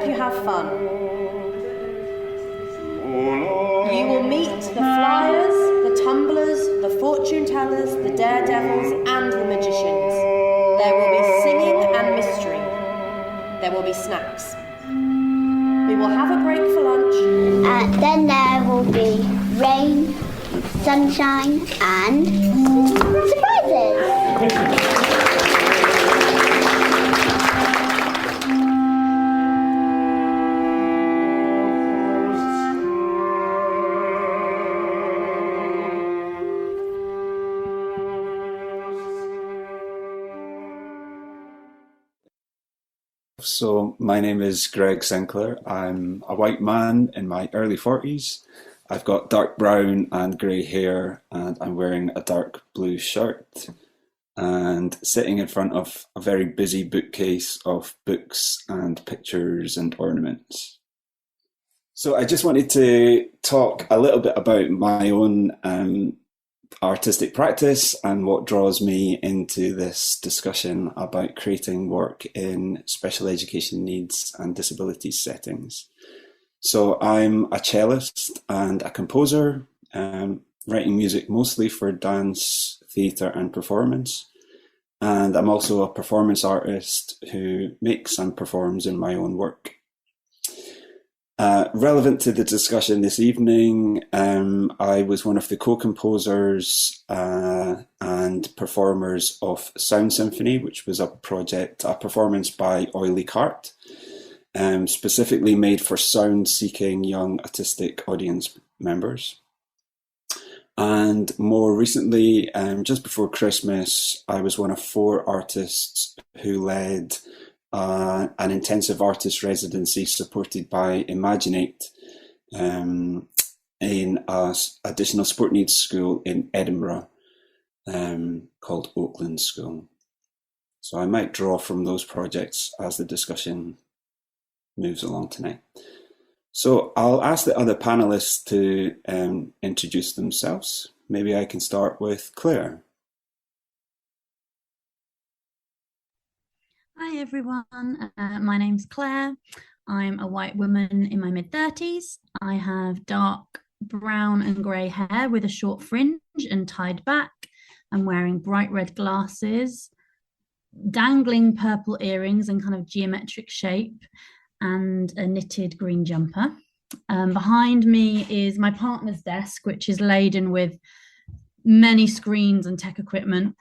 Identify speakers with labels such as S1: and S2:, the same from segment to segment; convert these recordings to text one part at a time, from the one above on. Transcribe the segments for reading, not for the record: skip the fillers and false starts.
S1: you have fun. You will meet the flyers, the tumblers, the fortune tellers, the daredevils, and the magicians. There will be singing and mystery. There will be snacks. We will have a break for lunch.
S2: Then there will be rain, sunshine, and surprises.
S3: So my name is Greg Sinclair. I'm a white man in my early 40s. I've got dark brown and grey hair, and I'm wearing a dark blue shirt and sitting in front of a very busy bookcase of books and pictures and ornaments. So I just wanted to talk a little bit about my own artistic practice and what draws me into this discussion about creating work in special education needs and disabilities settings. So I'm a cellist and a composer, writing music mostly for dance, theatre and performance. And I'm also a performance artist who makes and performs in my own work. Relevant to the discussion this evening, I was one of the co-composers and performers of Sound Symphony, which was a performance by Oily Cart, specifically made for sound-seeking young autistic audience members. And more recently, just before Christmas, I was one of 4 artists who led an intensive artist residency supported by Imaginate in an additional support needs school in Edinburgh called Oakland School. So I might draw from those projects as the discussion moves along tonight. So I'll ask the other panelists to introduce themselves. Maybe I can start with Claire.
S4: Hi everyone, my name's Claire. I'm a white woman in my mid-30s. I have dark brown and grey hair with a short fringe and tied back. I'm wearing bright red glasses, dangling purple earrings in kind of geometric shape, and a knitted green jumper. Behind me is my partner's desk, which is laden with many screens and tech equipment.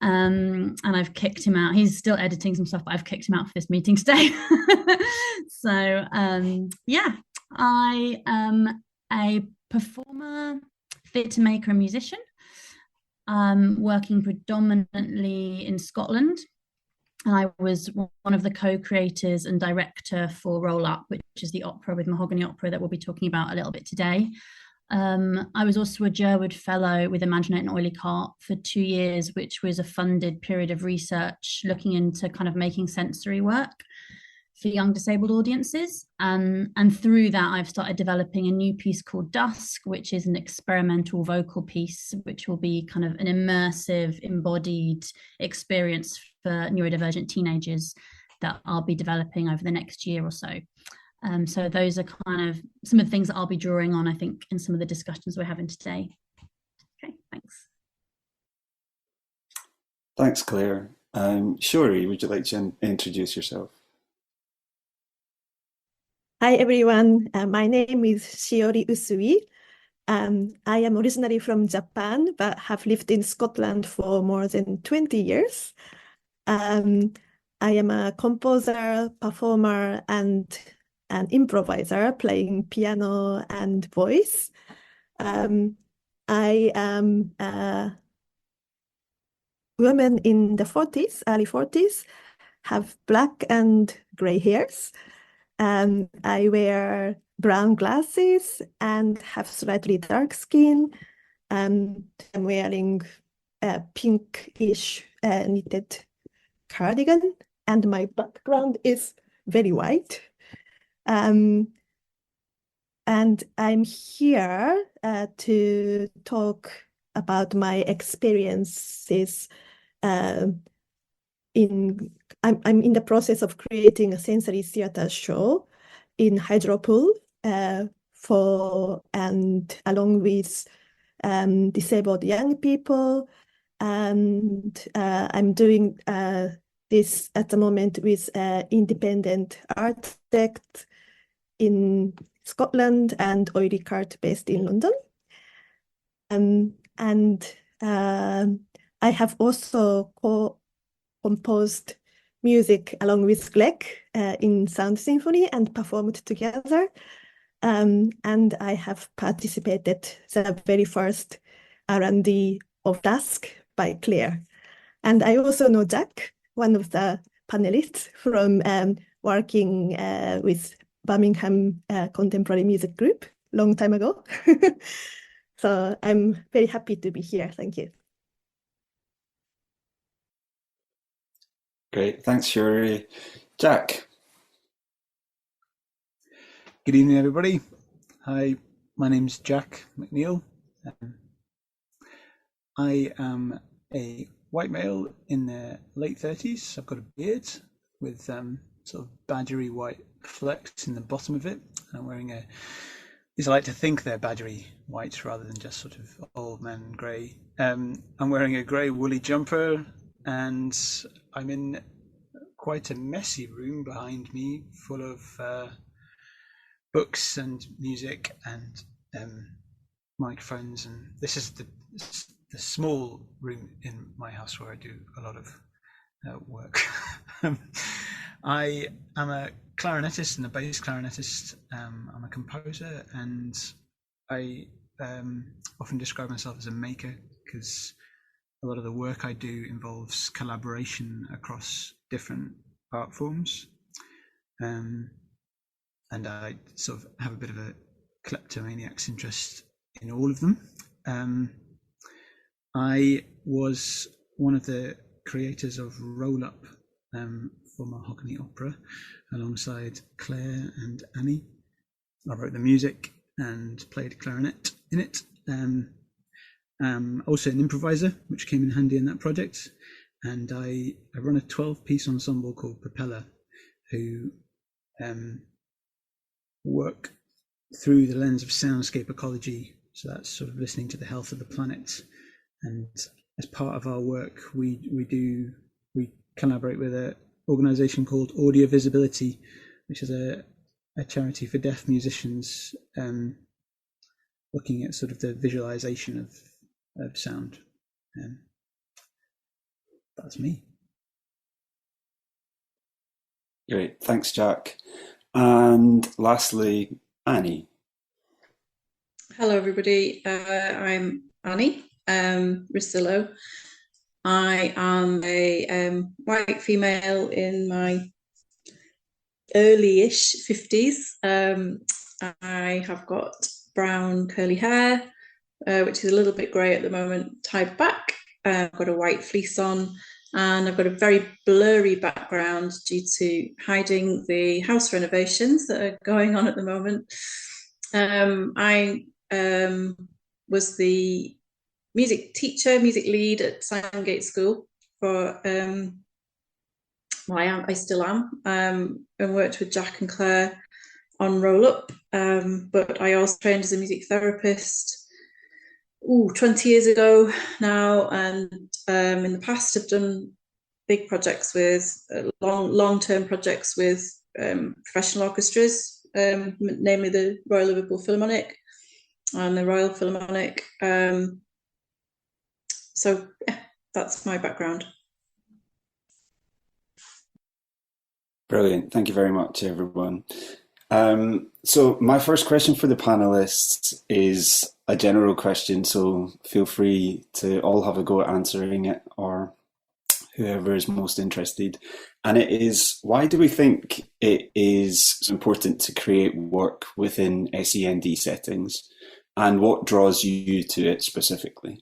S4: And I've kicked him out. He's still editing some stuff, but I've kicked him out for this meeting today. So yeah, I am a performer, theatre maker and musician, working predominantly in Scotland. And I was one of the co-creators and director for Roll Up, which is the opera with Mahogany Opera that we'll be talking about a little bit today. I was also a Jerwood Fellow with Imaginate and Oily Cart for 2 years, which was a funded period of research looking into kind of making sensory work for young disabled audiences. And through that, I've started developing a new piece called Dusk, which is an experimental vocal piece, which will be kind of an immersive, embodied experience for neurodivergent teenagers that I'll be developing over the next year or so. So those are kind of some of the things that I'll be drawing on, I think, in some of the discussions we're having today. Okay, thanks.
S3: Thanks, Claire. Shiori, would you like to introduce yourself?
S5: Hi, everyone. My name is Shiori Usui. I am originally from Japan, but have lived in Scotland for more than 20 years. I am a composer, performer, and an improviser playing piano and voice. I am a woman in the 40s, early 40s, have black and gray hairs. I wear brown glasses and have slightly dark skin. I'm wearing a pinkish knitted cardigan, and my background is very white. And I'm here to talk about my experiences. I'm in the process of creating a sensory theater show in hydropool along with disabled young people. And I'm doing this at the moment with independent architect in Scotland and Oily Cart based in London. And I have also composed music along with Gleg in Sound Symphony and performed together. And I have participated the very first R&D of Dusk by Clair. And I also know Jack, one of the panelists from working with Birmingham Contemporary Music Group long time ago. So I'm very happy to be here. Thank you.
S3: Great, thanks, Shiori. Jack.
S6: Good evening, everybody. Hi, my name's Jack McNeil. I am a white male in their late 30s. I've got a beard with sort of badgery white flecks in the bottom of it. I'm wearing these I like to think they're badgery white rather than just sort of old man grey. I'm wearing a grey woolly jumper, and I'm in quite a messy room behind me full of books and music and microphones, and this is the small room in my house where I do a lot of work. I am a clarinetist and a bass clarinetist. I'm a composer, and I often describe myself as a maker because a lot of the work I do involves collaboration across different art forms. And I sort of have a bit of a kleptomaniac's interest in all of them. I was one of the creators of Roll Up for Mahogany Opera alongside Claire and Annie. I wrote the music and played clarinet in it. Also an improviser, which came in handy in that project. And I run a 12-piece ensemble called Propeller, who work through the lens of soundscape ecology. So that's sort of listening to the health of the planet. And as part of our work, we collaborate with an organization called Audio Visibility, which is a charity for deaf musicians, looking at sort of the visualization of sound. That's me.
S3: Great, thanks, Jack. And lastly, Annie.
S7: Hello, everybody. I'm Annie Ruscillo. I am a white female in my early-ish 50s. I have got brown curly hair, which is a little bit grey at the moment, tied back. I've got a white fleece on, and I've got a very blurry background due to hiding the house renovations that are going on at the moment. I was the music teacher, music lead at Sandgate School for, I still am, and worked with Jack and Claire on Roll Up, but I also trained as a music therapist 20 years ago now, and in the past have done big projects with long-term projects with professional orchestras, namely the Royal Liverpool Philharmonic and the Royal Philharmonic. So yeah, that's my background.
S3: Brilliant. Thank you very much, everyone. So my first question for the panelists is a general question, so feel free to all have a go at answering it, or whoever is most interested. And it is, why do we think it is important to create work within SEND settings, and what draws you to it specifically?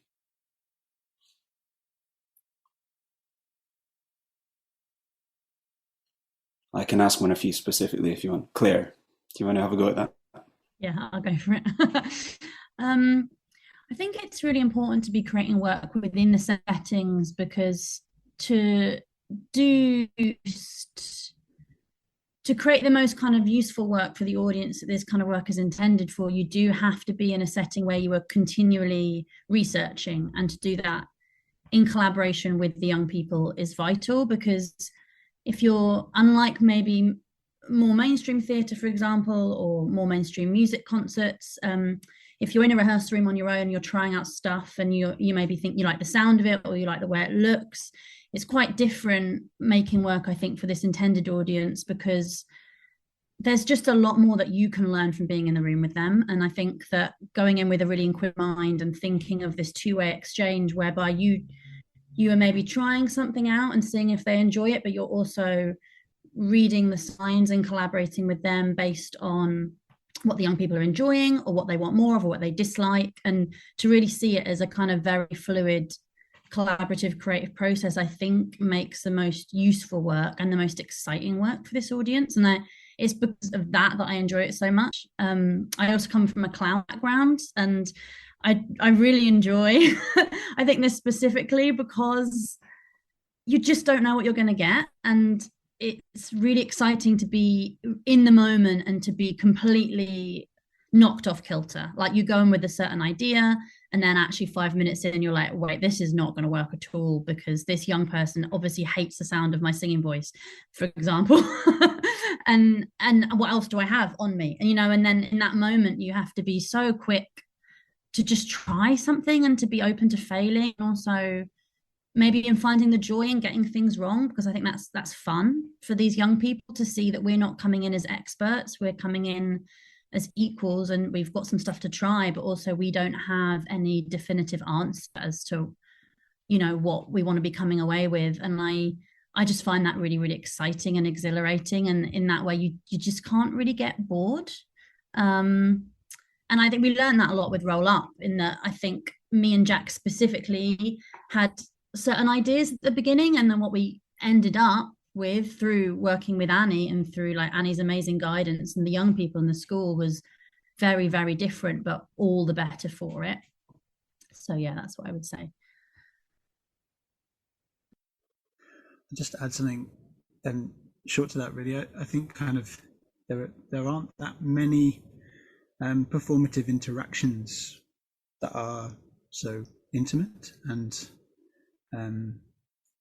S3: I can ask one of you specifically if you want. Claire, do you want to have a go at that?
S4: Yeah, I'll go for it. I think it's really important to be creating work within the settings, because to do to create the most kind of useful work for the audience that this kind of work is intended for, you do have to be in a setting where you are continually researching, and to do that in collaboration with the young people is vital, because if you're, unlike maybe more mainstream theatre, for example, or more mainstream music concerts, if you're in a rehearsal room on your own, you're trying out stuff, and you maybe think you like the sound of it or you like the way it looks, it's quite different making work, I think, for this intended audience, because there's just a lot more that you can learn from being in the room with them. And I think that going in with a really inquisitive mind and thinking of this two-way exchange whereby you are maybe trying something out and seeing if they enjoy it, but you're also reading the signs and collaborating with them based on what the young people are enjoying or what they want more of or what they dislike, and to really see it as a kind of very fluid, collaborative, creative process, I think makes the most useful work and the most exciting work for this audience. And it's because of that I enjoy it so much. I also come from a clown background, and I really enjoy I think this specifically because you just don't know what you're going to get, and it's really exciting to be in the moment and to be completely knocked off kilter. Like, you go in with a certain idea, and then actually 5 minutes in you're like, wait, this is not going to work at all, because this young person obviously hates the sound of my singing voice, for example. and what else do I have on me? And and then in that moment you have to be so quick to just try something and to be open to failing, and also maybe in finding the joy in getting things wrong, because I think that's fun for these young people to see that we're not coming in as experts, we're coming in as equals, and we've got some stuff to try, but also we don't have any definitive answer as to what we want to be coming away with. And I just find that really, really exciting and exhilarating, and in that way you just can't really get bored. And I think we learned that a lot with Roll Up, in that I think me and Jack specifically had certain ideas at the beginning, and then what we ended up with through working with Annie and through like Annie's amazing guidance and the young people in the school was very, very different, but all the better for it. So yeah, that's what I would say.
S6: Just to add something short to that, really. I think kind of there aren't that many performative interactions that are so intimate and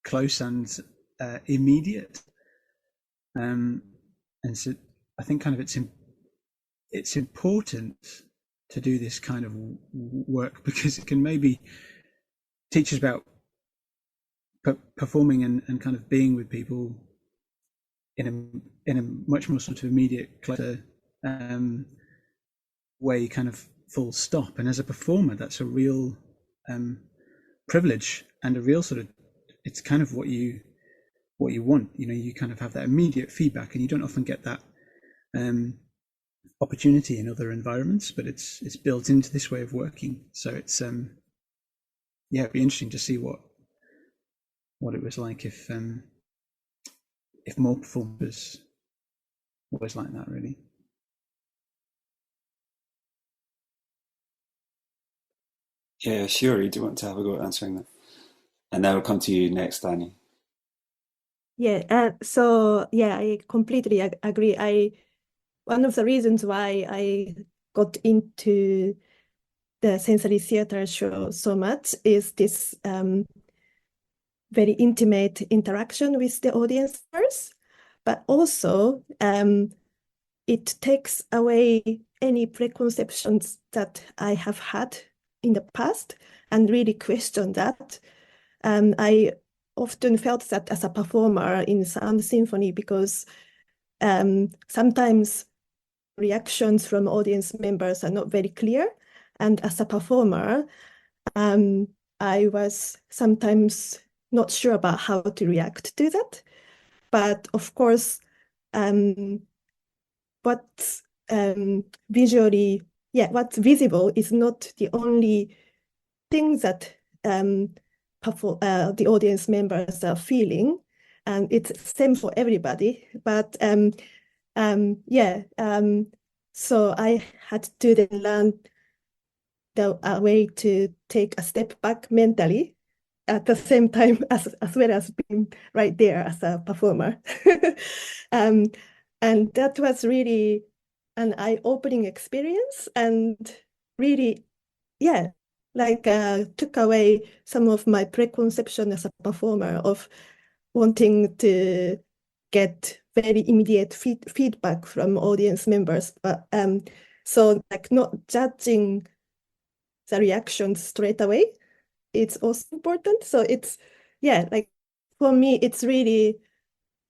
S6: close and immediate, and so I think kind of it's important to do this kind of work, because it can maybe teach us about performing and kind of being with people in a much more sort of immediate, closer way, kind of full stop. And as a performer, that's a real privilege and a real sort of, it's kind of what you want. You kind of have that immediate feedback, and you don't often get that opportunity in other environments, but it's built into this way of working. So it's it'd be interesting to see what it was like if more performers was like that, really.
S3: Yeah, Shiori, do you want to have a go at answering that? And then we'll come to you next, Danny.
S5: Yeah, so yeah, I completely agree. One of the reasons why I got into the sensory theater show so much is this very intimate interaction with the audience first, but also it takes away any preconceptions that I have had in the past and really question that. I often felt that as a performer in sound symphony, because sometimes reactions from audience members are not very clear. And as a performer, I was sometimes not sure about how to react to that. But of course, what's visible is not the only thing that the audience members are feeling, and it's same for everybody. But so I had to then learn a way to take a step back mentally at the same time as well as being right there as a performer. And that was really an eye-opening experience, and really, took away some of my preconception as a performer of wanting to get very immediate feedback from audience members. But so not judging the reactions straight away, it's also important. So it's, for me, it's really,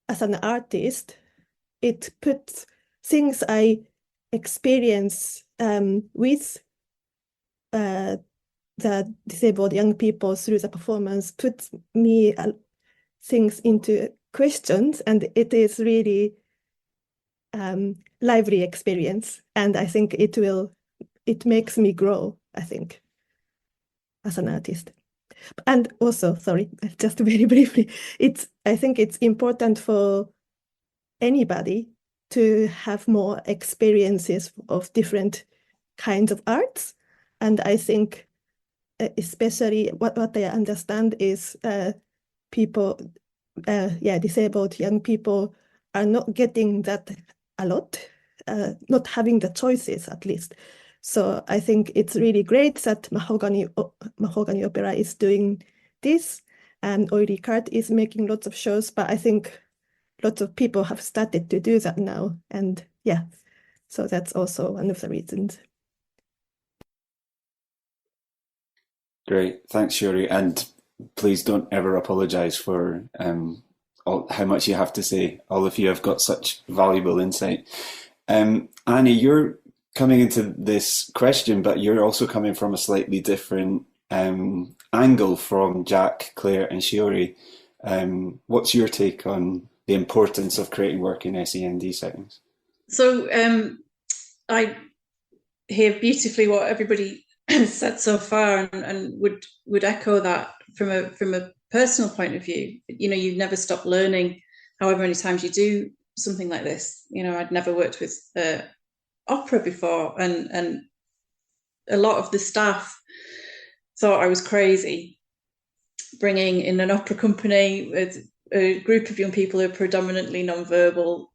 S5: as an artist, it puts things I experience with the disabled young people through the performance, puts me things into questions, and it is really lively experience. And I think it makes me grow, I think, as an artist. And also, sorry, just very briefly, I think it's important for anybody to have more experiences of different kinds of arts. And I think especially what I understand is people, disabled young people are not getting that a lot, not having the choices at least. So I think it's really great that Mahogany Opera is doing this, and Oily Cart is making lots of shows, but I think lots of people have started to do that now. And so that's also one of the reasons.
S3: Great, thanks, Shiori, and please don't ever apologise for how much you have to say. All of you have got such valuable insight. Annie, you're coming into this question, but you're also coming from a slightly different angle from Jack, Claire, and Shiori. What's your take on the importance of creating work in SEND settings?
S7: So I hear beautifully what everybody said so far, and would echo that from a personal point of view. You never stop learning, however many times you do something like this. I'd never worked with opera before, and a lot of the staff thought I was crazy bringing in an opera company with a group of young people who are predominantly non-verbal.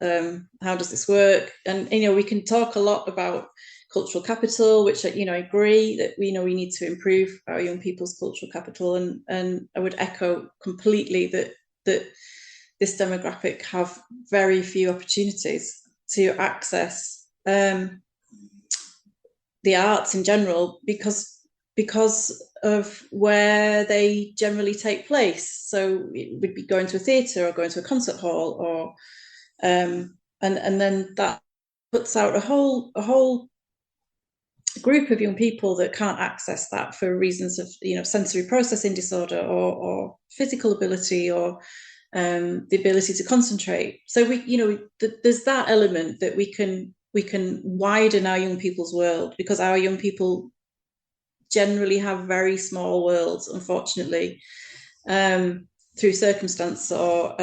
S7: How does this work? And we can talk a lot about cultural capital, which I agree that we need to improve our young people's cultural capital, and I would echo completely that this demographic have very few opportunities to access the arts in general because of where they generally take place. So it would be going to a theatre or going to a concert hall, or and then that puts out a whole group of young people that can't access that for reasons of sensory processing disorder or physical ability or the ability to concentrate. So there's that element that we can widen our young people's world, because our young people generally have very small worlds, unfortunately, through circumstance or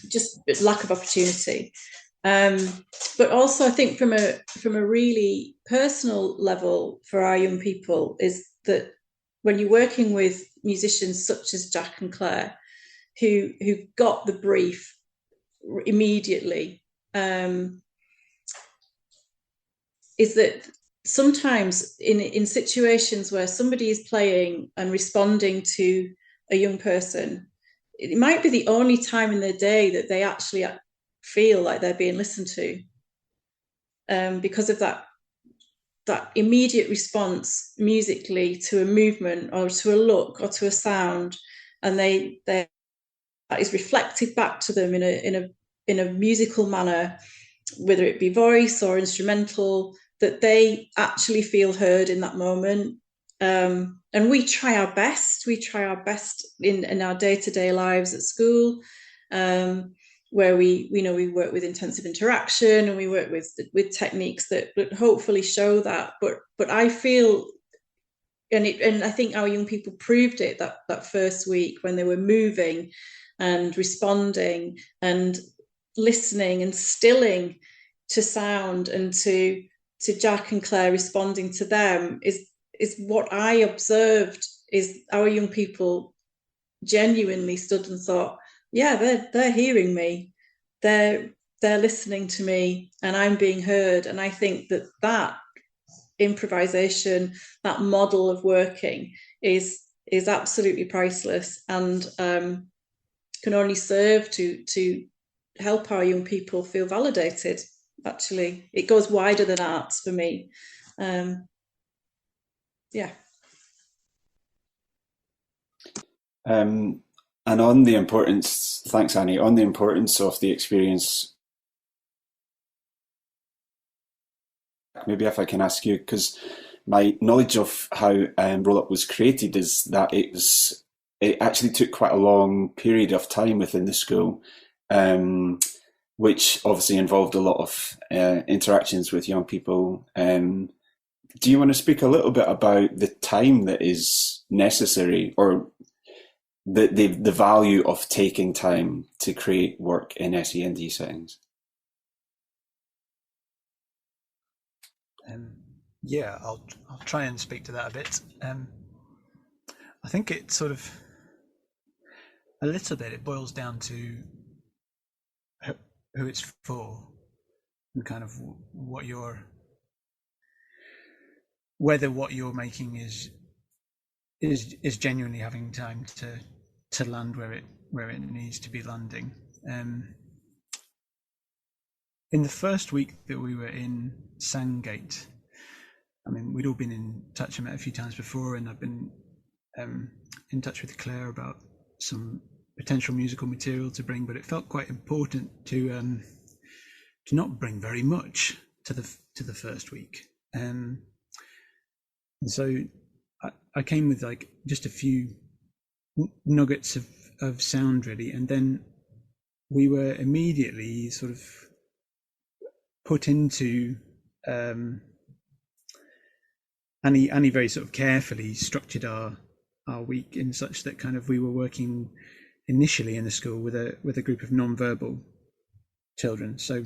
S7: just lack of opportunity. But also, I think from a really personal level for our young people is that when you're working with musicians such as Jack and Claire, who got the brief immediately, is that sometimes in situations where somebody is playing and responding to a young person, it might be the only time in their day that they actually feel like they're being listened to, because of that immediate response musically to a movement or to a look or to a sound, and that is reflected back to them in a musical manner, whether it be voice or instrumental, that they actually feel heard in that moment. And we try our best in our day-to-day lives at school, where we work with intensive interaction, and we work with techniques that hopefully show that. But I feel, and I think our young people proved it that first week, when they were moving and responding and listening and stilling to sound, and to Jack and Claire responding to them, is what I observed, is our young people genuinely stood and thought, yeah, they're hearing me. They're they're listening to me and I'm being heard. And I think that improvisation, that model of working is absolutely priceless, and can only serve to help our young people feel validated. Actually, it goes wider than arts for me. Yeah.
S3: And on the importance, thanks Annie, on the importance of the experience, maybe if I can ask you, because my knowledge of how Roll Up was created is that it actually took quite a long period of time within the school, which obviously involved a lot of interactions with young people. Do you want to speak a little bit about the time that is necessary, or the value of taking time to create work in SEND settings?
S6: Yeah, I'll try and speak to that a bit. I think it sort of a little bit it boils down to who it's for, and kind of whether what you're making is genuinely having time to land where it needs to be landing. In the first week that we were in Sandgate, I mean, we'd all been in touch and met a few times before, and I've been in touch with Clair about some potential musical material to bring, but it felt quite important to not bring very much to the first week. And so I came with like just a few nuggets of sound really, and then we were immediately sort of put into Annie very sort of carefully structured our week in such that kind of we were working initially in the school with a group of non-verbal children. So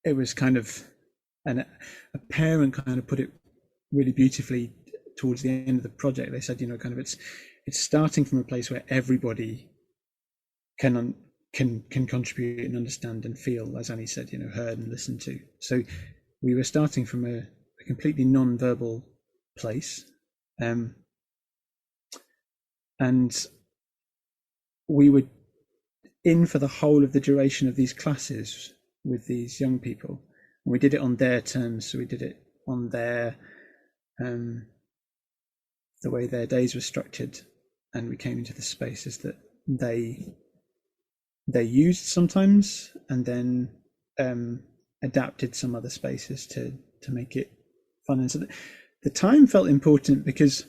S6: it was kind of, and a parent kind of put it really beautifully towards the end of the project. They said, kind of it's starting from a place where everybody can contribute and understand and feel, as Annie said, heard and listened to. So we were starting from a completely non-verbal place, and we were in for the whole of the duration of these classes with these young people, and we did it on their terms. So we did it on their the way their days were structured, and we came into the spaces that they used sometimes, and then adapted some other spaces to make it fun. And so the time felt important because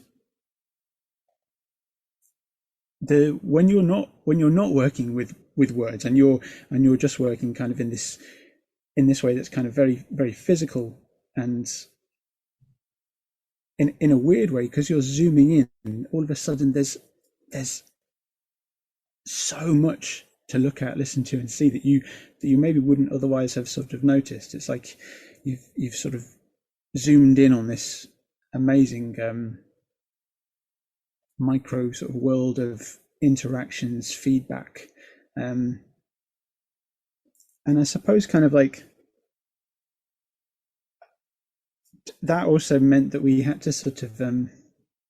S6: when you're not working with words, and you're just working kind of in this way that's kind of very, very physical, and in a weird way, because you're zooming in, all of a sudden there's so much to look at, listen to, and see that you maybe wouldn't otherwise have sort of noticed. It's like you've sort of zoomed in on this amazing micro sort of world of interactions, feedback, and I suppose kind of like that also meant that we had to sort of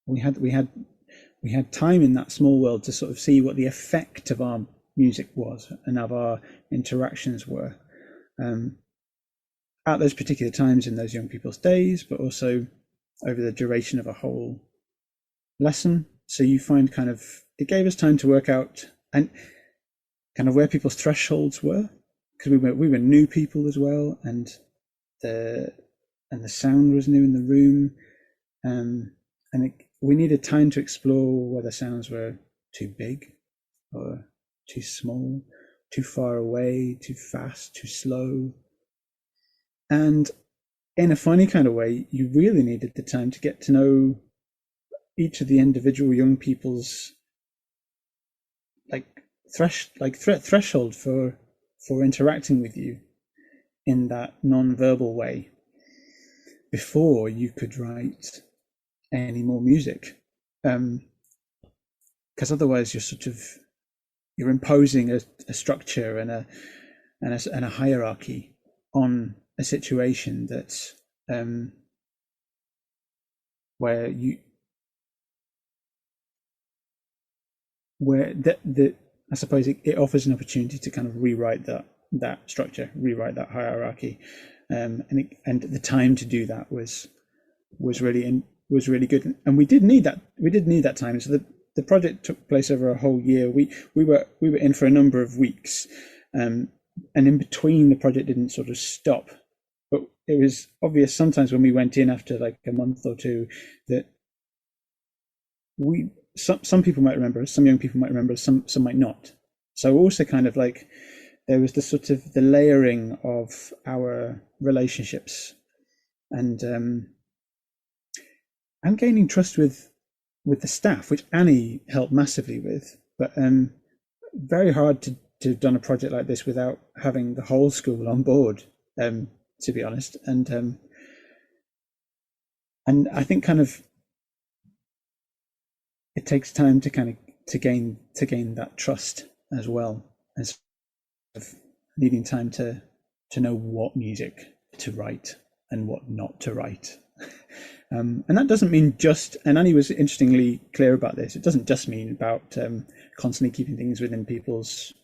S6: we had time in that small world to sort of see what the effect of our music was and of our interactions were at those particular times in those young people's days, but also over the duration of a whole lesson. So you find kind of it gave us time to work out and kind of where people's thresholds were, because we were new people as well, and the sound was new in the room, and we needed time to explore whether sounds were too big or too small, too far away, too fast, too slow. And in a funny kind of way, you really needed the time to get to know each of the individual young people's threshold for interacting with you in that non-verbal way before you could write any more music, because otherwise you're imposing a structure and and a hierarchy on a situation that's where I suppose it offers an opportunity to kind of rewrite that structure, rewrite that hierarchy, and the time to do that was really good, and we did need that time. So the project took place over a whole year. We were in for a number of weeks, and in between the project didn't sort of stop, but it was obvious sometimes when we went in after like a month or two that some people might remember us, some young people might remember us, some might not. So also kind of like there was the sort of the layering of our relationships, and gaining trust with the staff, which Annie helped massively with. But very hard to have done a project like this without having the whole school on board, to be honest. And I think kind of it takes time to kind of to gain that trust as well, as needing time to know what music to write and what not to write. And that doesn't mean just, and Annie was interestingly clear about this, it doesn't just mean about constantly keeping things within people's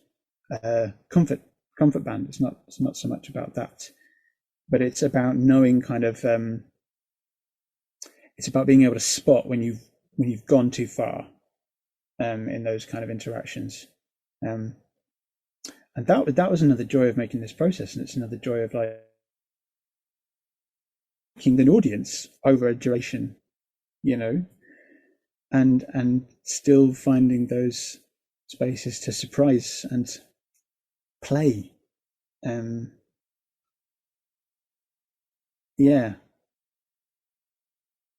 S6: comfort band. It's not so much about that, but it's about knowing kind of, it's about being able to spot when you've gone too far in those kind of interactions. And that was another joy of making this process, and it's another joy of like making an audience over a duration, and still finding those spaces to surprise and play. Yeah.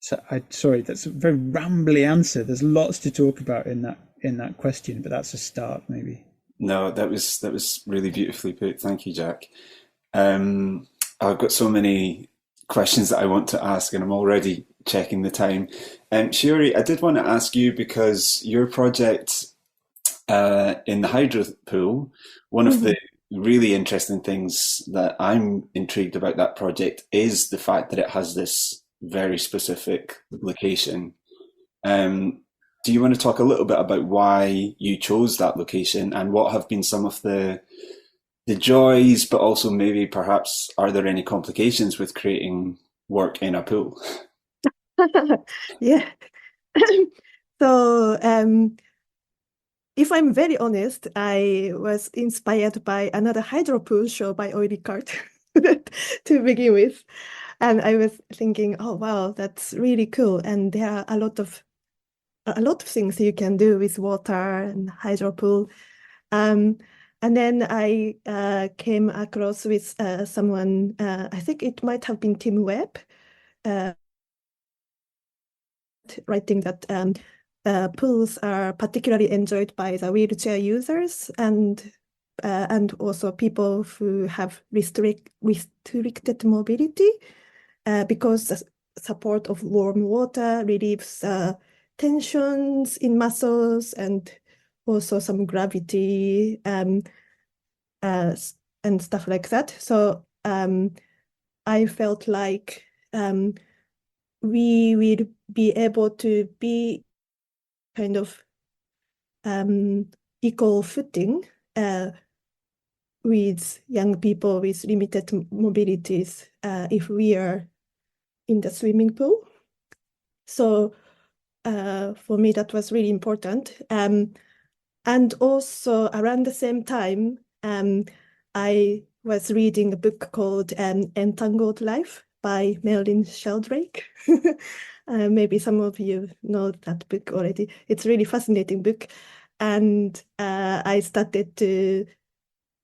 S6: So sorry, that's a very rambly answer. There's lots to talk about in that question, but that's a start, maybe.
S3: No, that was really beautifully put. Thank you, Jack. I've got so many questions that I want to ask, and I'm already checking the time. Shiori, I did want to ask you, because your project in the hydro pool, one of the really interesting things that I'm intrigued about that project is the fact that it has this very specific location. Do you want to talk a little bit about why you chose that location, and what have been some of the joys, but also maybe perhaps are there any complications with creating work in a pool?
S5: Yeah. So if I'm very honest, I was inspired by another hydro pool show by Oily Cart to begin with. And I was thinking, oh wow, that's really cool. And there are a lot of things you can do with water and hydro pool. And then I came across with someone, I think it might have been Tim Webb, writing that pools are particularly enjoyed by the wheelchair users and also people who have restricted mobility, because the support of warm water relieves tensions in muscles and also some gravity and stuff like that. So I felt like we will be able to be kind of equal footing with young people with limited mobilities if we are in the swimming pool. So for me, that was really important. And also around the same time, I was reading a book called Entangled Life by Marilyn Sheldrake. Maybe some of you know that book already. It's a really fascinating book. And I started to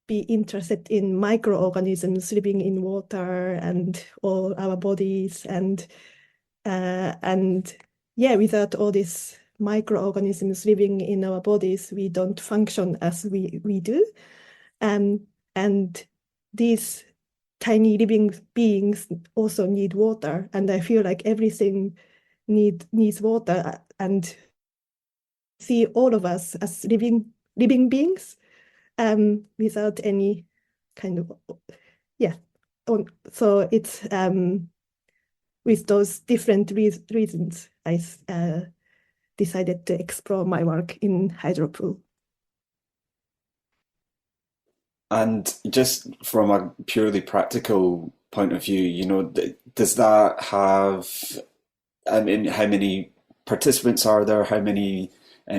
S5: be interested in microorganisms living in water and all our bodies. And yeah, without all these microorganisms living in our bodies, we don't function as we do. And these tiny living beings also need water. And I feel like everything needs water, and see all of us as living beings without any kind of, yeah. So it's with those different reasons I decided to explore my work in hydropool.
S3: And just from a purely practical point of view, you know, does that have, I mean, how many participants are there? How many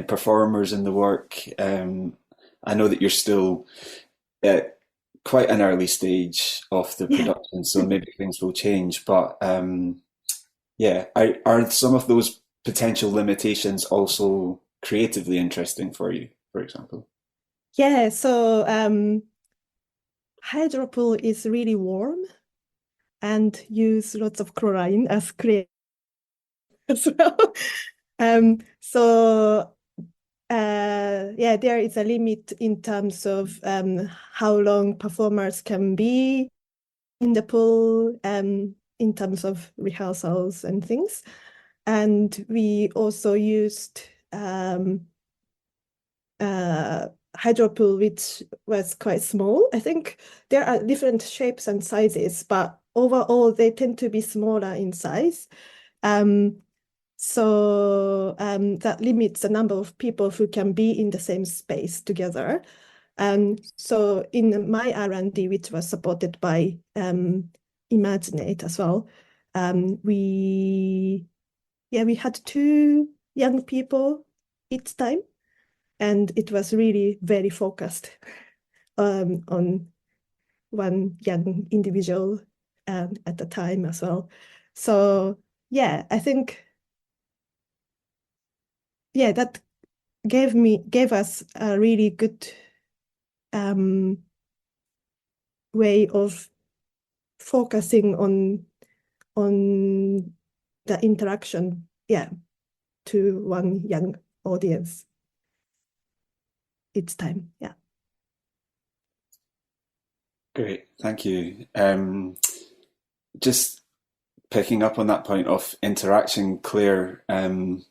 S3: performers in the work? I know that you're still at quite an early stage of the production, so maybe things will change. But yeah, are some of those potential limitations also creatively interesting for you, for example?
S5: Yeah, so hydropool is really warm and use lots of chlorine as clay as well. So yeah, there is a limit in terms of how long performers can be in the pool, in terms of rehearsals and things. And we also used hydropool, which was quite small. I think there are different shapes and sizes, but overall they tend to be smaller in size. So that limits the number of people who can be in the same space together. So in my R&D, which was supported by Imaginate as well, we had 2 young people each time, and it was really very focused on one young individual at the time as well. So yeah, I think that gave us a really good way of focusing on the interaction, to one young audience each time. Yeah.
S3: Great, thank you. Just picking up on that point of interaction, Claire, I'm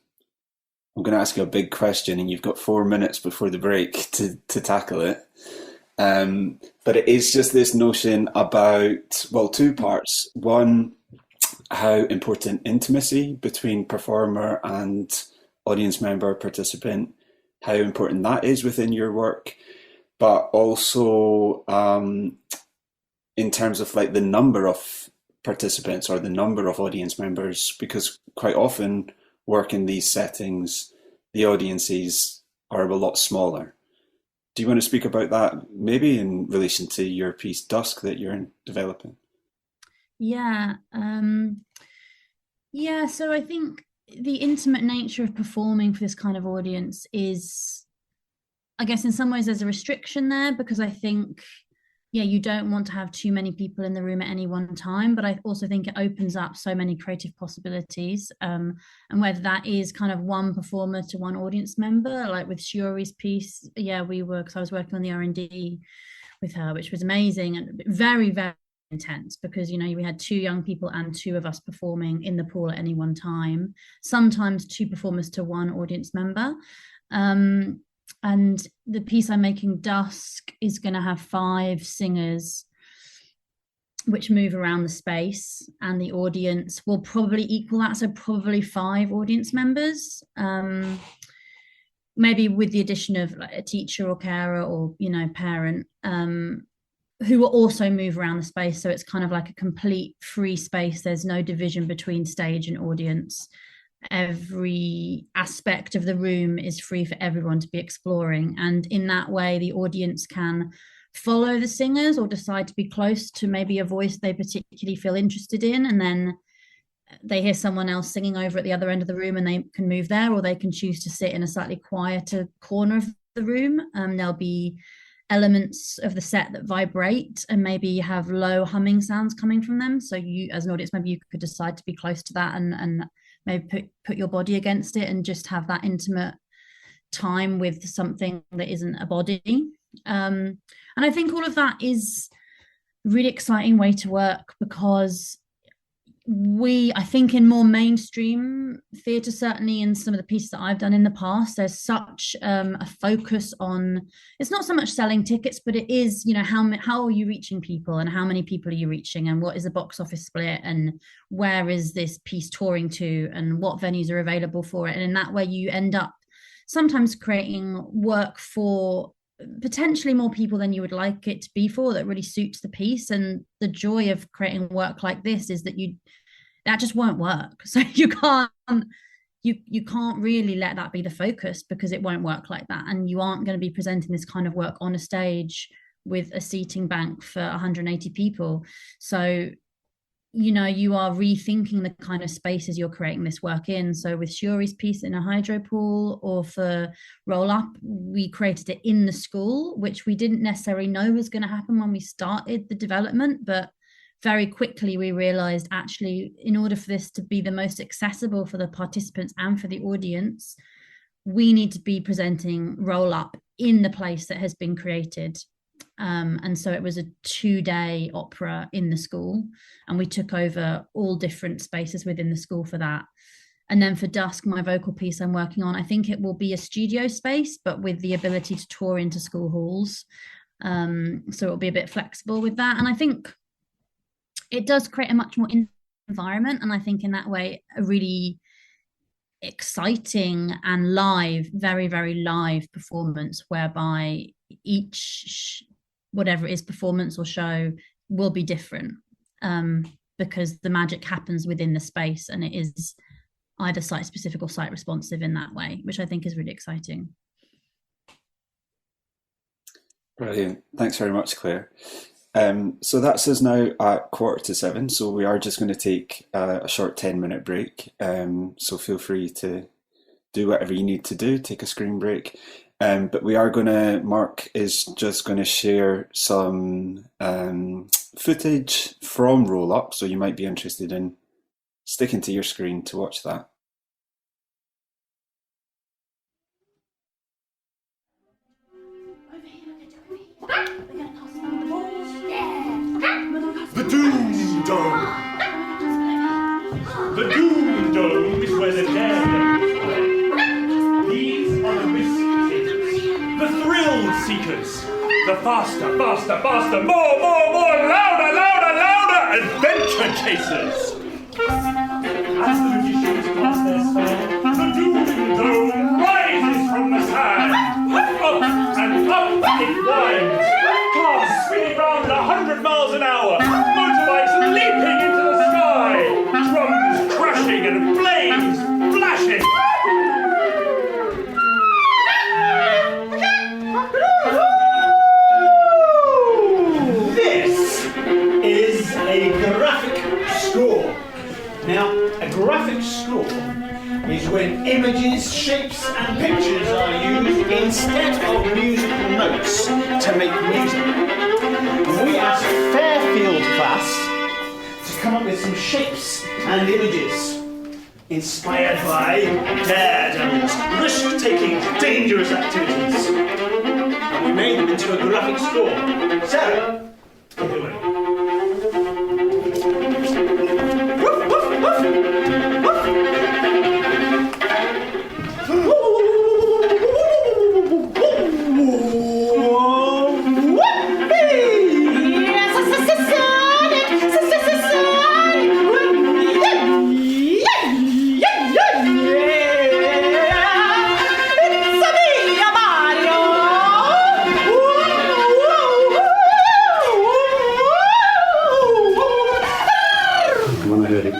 S3: going to ask you a big question, and you've got 4 minutes before the break to tackle it. But it is just this notion about, well, 2 parts. One, how important intimacy between performer and audience member, participant, how important that is within your work, but also in terms of like the number of participants or the number of audience members, because quite often work in these settings, the audiences are a lot smaller. Do you want to speak about that, maybe in relation to your piece Dusk that you're developing?
S4: Yeah. So I think the intimate nature of performing for this kind of audience is, I guess in some ways there's a restriction there, because I think, you don't want to have too many people in the room at any one time, but I also think it opens up so many creative possibilities. And whether that is kind of one performer to one audience member, like with Shiori's piece, because I was working on the R&D with her, which was amazing and very, very intense, because we had 2 young people and 2 of us performing in the pool at any one time, sometimes 2 performers to one audience member. And the piece I'm making, Dusk, is going to have 5 singers which move around the space, and the audience will probably equal that, so probably 5 audience members, maybe with the addition of like a teacher or carer or parent, who will also move around the space. So it's kind of like a complete free space. There's no division between stage and audience. Every aspect of the room is free for everyone to be exploring, and in that way the audience can follow the singers or decide to be close to maybe a voice they particularly feel interested in, and then they hear someone else singing over at the other end of the room and they can move there, or they can choose to sit in a slightly quieter corner of the room. There'll be elements of the set that vibrate and maybe have low humming sounds coming from them, so you as an audience member, you could decide to be close to that and maybe put your body against it and just have that intimate time with something that isn't a body. And I think all of that is a really exciting way to work, because I think in more mainstream theatre, certainly in some of the pieces that I've done in the past, there's such a focus on, it's not so much selling tickets, but it is, how are you reaching people, and how many people are you reaching, and what is the box office split, and where is this piece touring to, and what venues are available for it. And in that way you end up sometimes creating work for potentially more people than you would like it to be for, that really suits the piece. And the joy of creating work like this is that that just won't work. So you can't really let that be the focus, because it won't work like that. And you aren't going to be presenting this kind of work on a stage with a seating bank for 180 people. So you are rethinking the kind of spaces you're creating this work in. So with Shiori's piece in a hydro pool, or for Roll Up, we created it in the school, which we didn't necessarily know was going to happen when we started the development. But very quickly we realized, actually, in order for this to be the most accessible for the participants and for the audience, we need to be presenting Roll Up in the place that has been created. And so it was a 2-day opera in the school, and we took over all different spaces within the school for that. And then for Dusk, my vocal piece I'm working on, I think it will be a studio space, but with the ability to tour into school halls. So it'll be a bit flexible with that. And I think it does create a much more environment. And I think in that way, a really exciting and live, very, very live performance, whereby each whatever it is, performance or show, will be different, because the magic happens within the space, and it is either site specific or site responsive in that way, which I think is really exciting.
S3: Brilliant. Thanks very much, Claire. So that's us now at 6:45, so we are just going to take a short 10-minute break. So feel free to do whatever you need to do, take a screen break. But we are Mark is just going to share some footage from Roll Up, so you might be interested in sticking to your screen to watch that.
S8: The Doom Dome! The Doom Dome is where the dead play. These are the risk takers, the thrill seekers, the faster, faster, faster, more, louder, louder, louder, adventure chasers. As the magicians cast their spell, the Doom Dome rises from the sand. Up and up it winds. Cars spinning round at 100 miles an hour. Motorbikes leaping into the sky. Drums crashing and flames flashing. This is a graphic score. Now, a graphic score is when images, shapes and pictures are used instead of musical notes to make music. We asked Fairfield class to come up with some shapes and images inspired by daredevils, risk-taking, dangerous activities. And we made them into a graphic score. So, take it away. Woof, woof, woof, woof.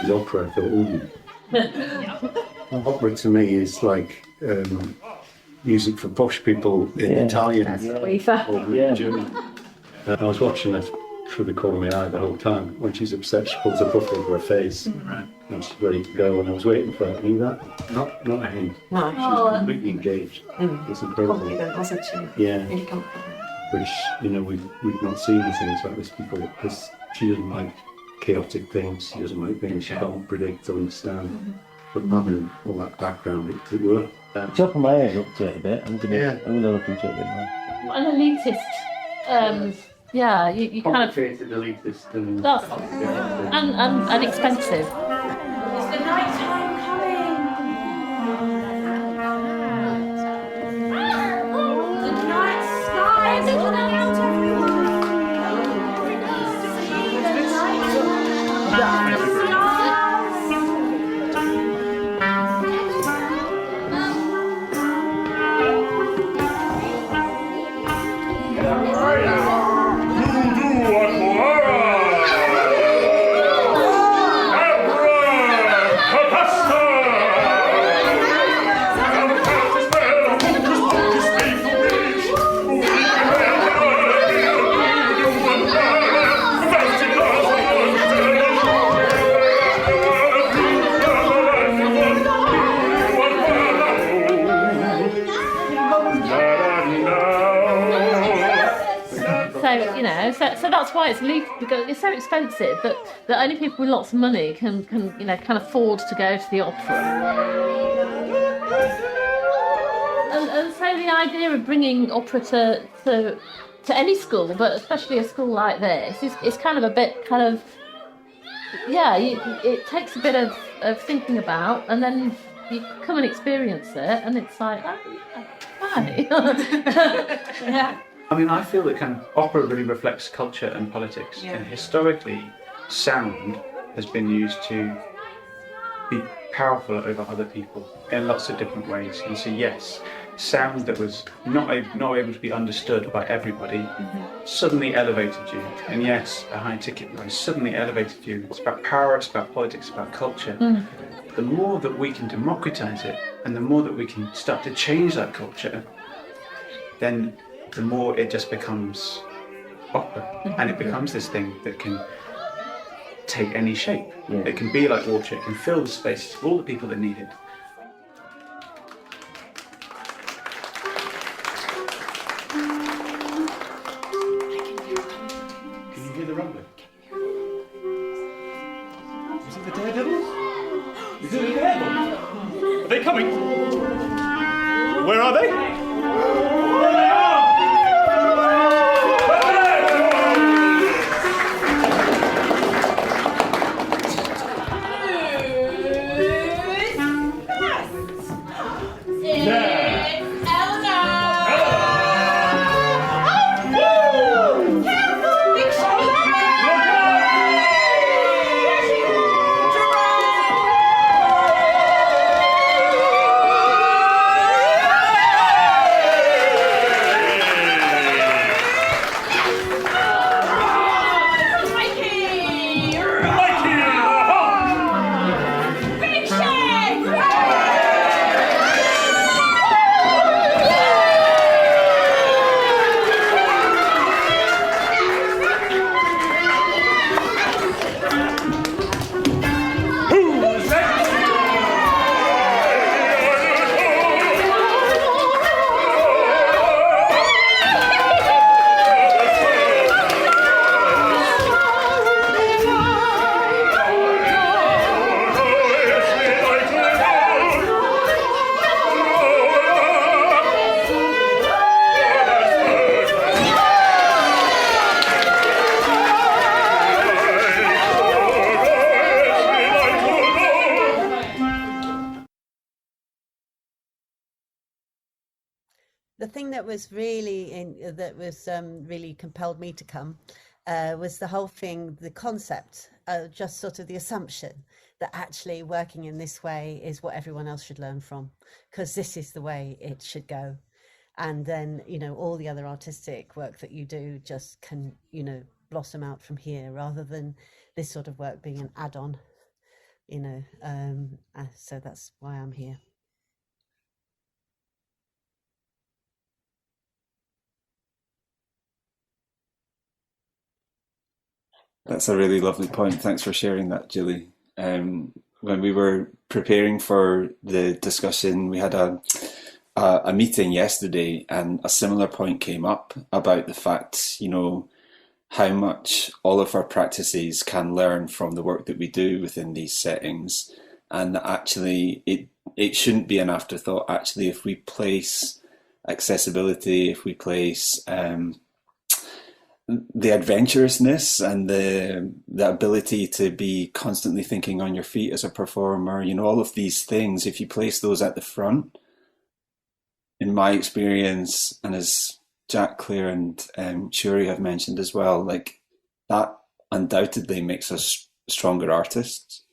S9: Opera, I thought, opera to me is like music for posh people in Italian or German. I was watching it through the corner of my eye the whole time. When she's upset, she pulls a book over her face and she's ready to go. And I was waiting for her. Knew that? Not a hint.
S10: No.
S9: She was completely engaged. It's incredible.
S10: Confident, wasn't she?
S9: Yeah.
S10: Really confident.
S9: Which, we've not seen things like this before, because she doesn't like chaotic things, she doesn't like things she can't predict or understand. But having all that background, it worked.
S11: Chopping my ears up to it a bit, I'm gonna look into it a bit more.
S10: What an elitist Yeah, you kind of
S9: Complicated, elitist, and
S10: that's and expensive.
S1: It's the night time coming. The night skies are coming out, everyone. See the night skies.
S10: So that's why it's legal, because it's so expensive that only people with lots of money can can afford to go to the opera. And so the idea of bringing opera to any school, but especially a school like this, is kind of a bit it takes a bit of thinking about, and then you come and experience it, and it's like, hi. Yeah.
S11: I mean, I feel that kind of opera really reflects culture and politics. And historically, sound has been used to be powerful over other people in lots of different ways. And so, yes, sound that was not able to be understood by everybody suddenly elevated you. And yes, a high ticket price suddenly elevated you. It's about power, it's about politics, it's about culture. The more that we can democratize it, and the more that we can start to change that culture, then the more it just becomes opera, and it becomes this thing that can take any shape. It can be like water, it can fill the spaces for all the people that need it. Can you hear the rumbling?
S8: Is it the daredevils? Is it the daredevils? Are they coming? Where are they?
S12: The thing that was really really compelled me to come was the whole thing, the concept, just sort of the assumption that actually working in this way is what everyone else should learn from, because this is the way it should go. And then, all the other artistic work that you do just can, blossom out from here, rather than this sort of work being an add-on, so that's why I'm here.
S3: That's a really lovely point. Thanks for sharing that, Julie. When we were preparing for the discussion, we had a meeting yesterday, and a similar point came up about the fact, how much all of our practices can learn from the work that we do within these settings, and that actually it shouldn't be an afterthought. Actually, if we place accessibility, if we place the adventurousness and the ability to be constantly thinking on your feet as a performer, all of these things, if you place those at the front, in my experience, and as Jack, Clair, and Shiori have mentioned as well, like that undoubtedly makes us stronger artists.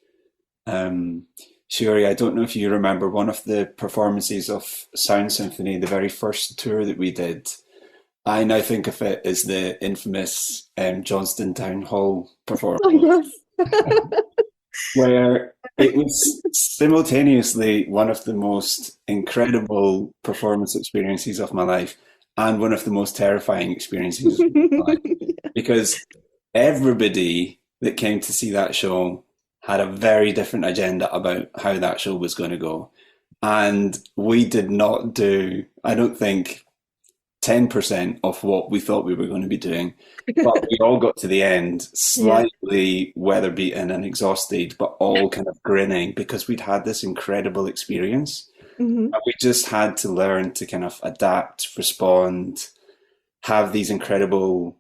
S3: Shiori, I don't know if you remember one of the performances of Sound Symphony, the very first tour that we did. I now think of it as the infamous Johnston Town Hall performance.
S5: Oh, yes.
S3: Where it was simultaneously one of the most incredible performance experiences of my life and one of the most terrifying experiences of my life. Because everybody that came to see that show had a very different agenda about how that show was going to go. And we did not do, I don't think, 10% of what we thought we were going to be doing. But we all got to the end slightly weather beaten and exhausted, but all kind of grinning because we'd had this incredible experience.
S5: Mm-hmm.
S3: And we just had to learn to kind of adapt, respond, have these incredible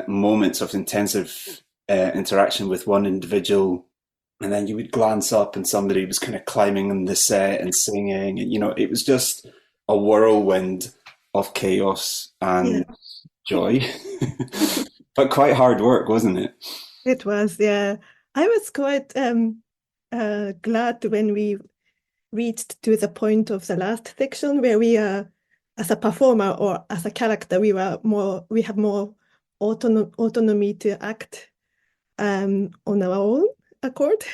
S3: moments of intensive interaction with one individual. And then you would glance up and somebody was kind of climbing on the set and singing. And, it was just a whirlwind of chaos and joy. But quite hard work, wasn't it?
S5: It was, yeah. I was quite glad when we reached to the point of the last section where we are, as a performer or as a character, we have more autonomy to act on our own accord.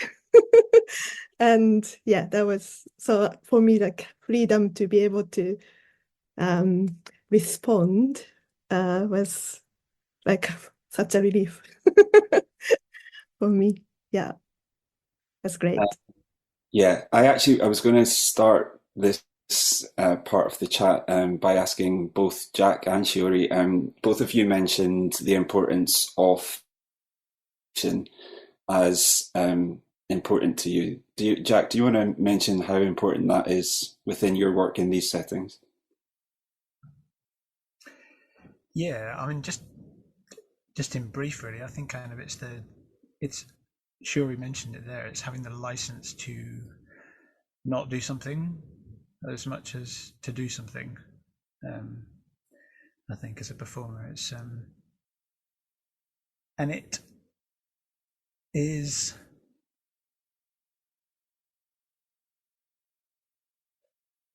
S5: And yeah, that was, so for me, like freedom to be able to respond was like such a relief for me. Yeah, that's great.
S3: I was going to start this part of the chat by asking both Jack and Shiori. Both of you mentioned the importance of as important to you. Jack, do you want to mention how important that is within your work in these settings?
S6: Yeah, I mean, just in brief, really, I think kind of it's Shiori mentioned it there. It's having the license to not do something as much as to do something. I think as a performer, it's and it is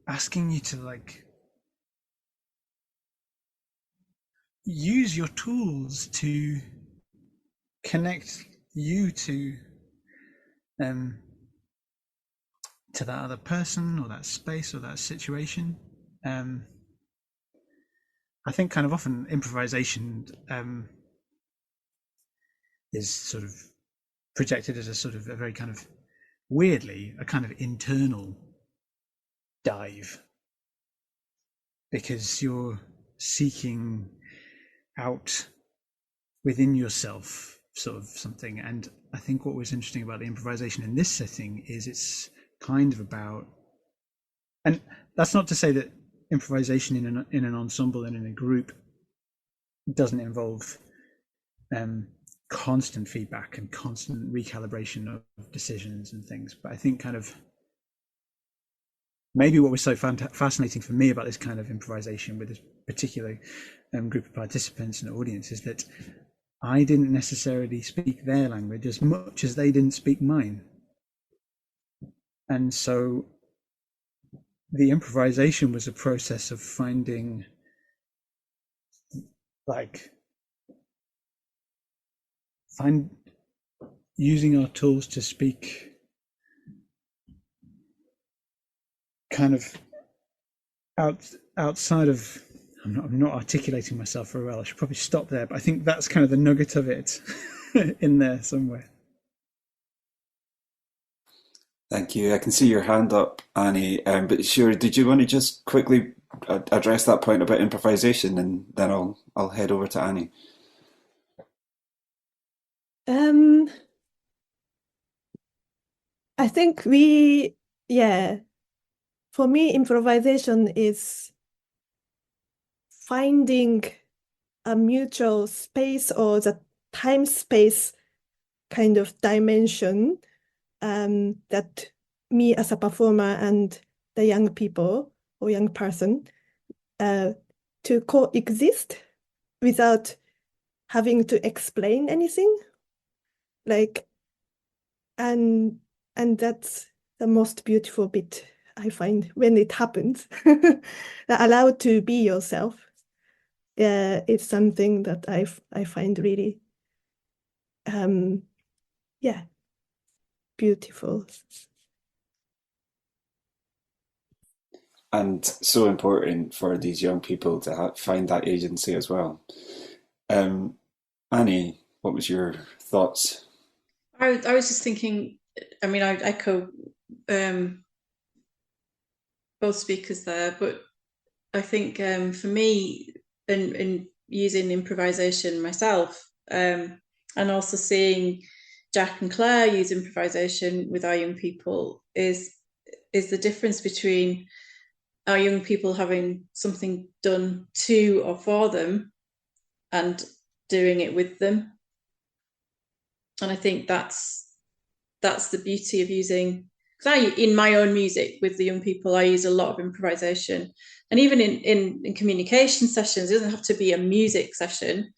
S6: asking you to like use your tools to connect you to that other person or that space or that situation. I think kind of often improvisation is sort of projected as a sort of a very kind of weirdly a kind of internal dive, because you're seeking out within yourself sort of something. And I think what was interesting about the improvisation in this setting is it's kind of about, and that's not to say that improvisation in an ensemble and in a group doesn't involve constant feedback and constant recalibration of decisions and things, but I think kind of maybe what was so fascinating for me about this kind of improvisation with this particular group of participants and audience is that I didn't necessarily speak their language as much as they didn't speak mine. And so the improvisation was a process of finding, using our tools to speak kind of outside of, I'm not articulating myself very well. I should probably stop there, but I think that's kind of the nugget of it in there somewhere.
S3: Thank you. I can see your hand up, Annie. But Shiori, did you want to just quickly address that point about improvisation, and then I'll head over to Annie.
S5: I think for me, improvisation is finding a mutual space or the time-space kind of dimension that me as a performer and the young people or young person to coexist without having to explain anything. Like, and that's the most beautiful bit I find when it happens. That allowed to be yourself. It's something that I find really beautiful.
S3: And so important for these young people to find that agency as well. Annie, what was your thoughts?
S7: I was just thinking, I mean, I echo both speakers there, but I think for me, in using improvisation myself, and also seeing Jack and Claire use improvisation with our young people is the difference between our young people having something done to or for them and doing it with them. And I think that's the beauty of using, because in my own music with the young people, I use a lot of improvisation. And even in communication sessions, it doesn't have to be a music session.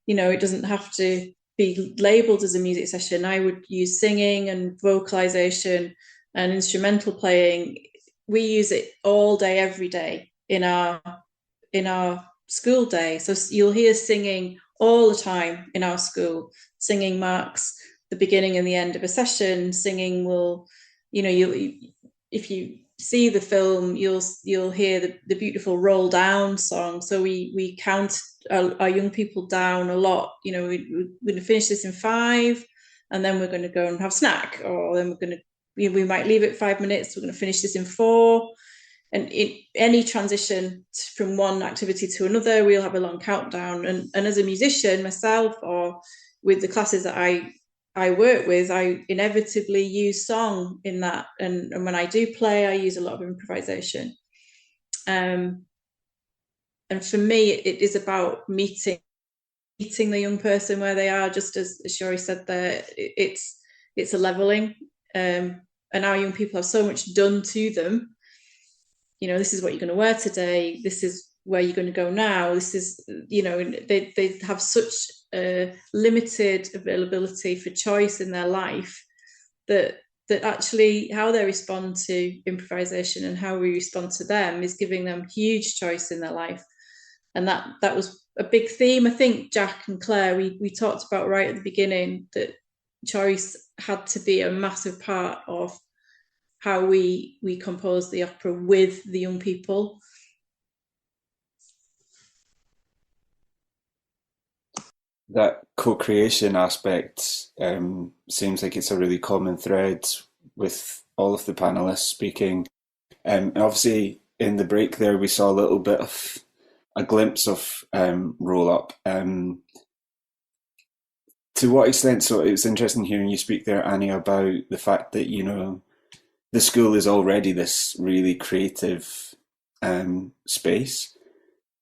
S7: You know, it doesn't have to be labeled as a music session. I would use singing and vocalization and instrumental playing. We use it all day, every day in our school day. So you'll hear singing all the time in our school. Singing marks the beginning and the end of a session. Singing will, you know, if you see the film, you'll hear the beautiful roll down song. So we count our young people down a lot. You know, we're going to finish this in 5, and then we're going to go and have a snack, or then we might leave it 5 minutes. We're going to finish this in 4. And in any transition from one activity to another, we'll have a long countdown. And as a musician myself, or with the classes that I work with, I inevitably use song in that. And when I do play, I use a lot of improvisation. And for me, it is about meeting the young person where they are, just as Shiori said there. It's a leveling. And our young people have so much done to them. You know, this is what you're going to wear today. This is where you're going to go now. This is, you know, they have such limited availability for choice in their life that actually how they respond to improvisation and how we respond to them is giving them huge choice in their life. And that was a big theme. I think Jack and Claire, we talked about right at the beginning that choice had to be a massive part of how we compose the opera with the young people.
S3: That co-creation aspect seems like it's a really common thread with all of the panelists speaking. And obviously in the break there, we saw a little bit of a glimpse of Roll Up. To what extent, so it was interesting hearing you speak there, Annie, about the fact that, you know, the school is already this really creative space.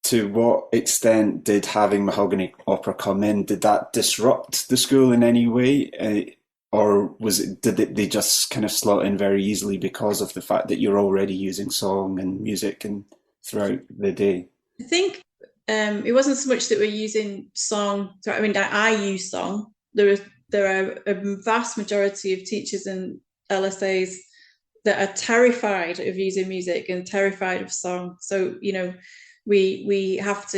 S3: To what extent did having Mahogany Opera come in, did that disrupt the school in any way? Or did they just kind of slot in very easily because of the fact that you're already using song and music and throughout the day?
S7: I think it wasn't so much that we're using song. So, I mean, I use song. There are a vast majority of teachers and LSAs that are terrified of using music and terrified of song. So, you know, I have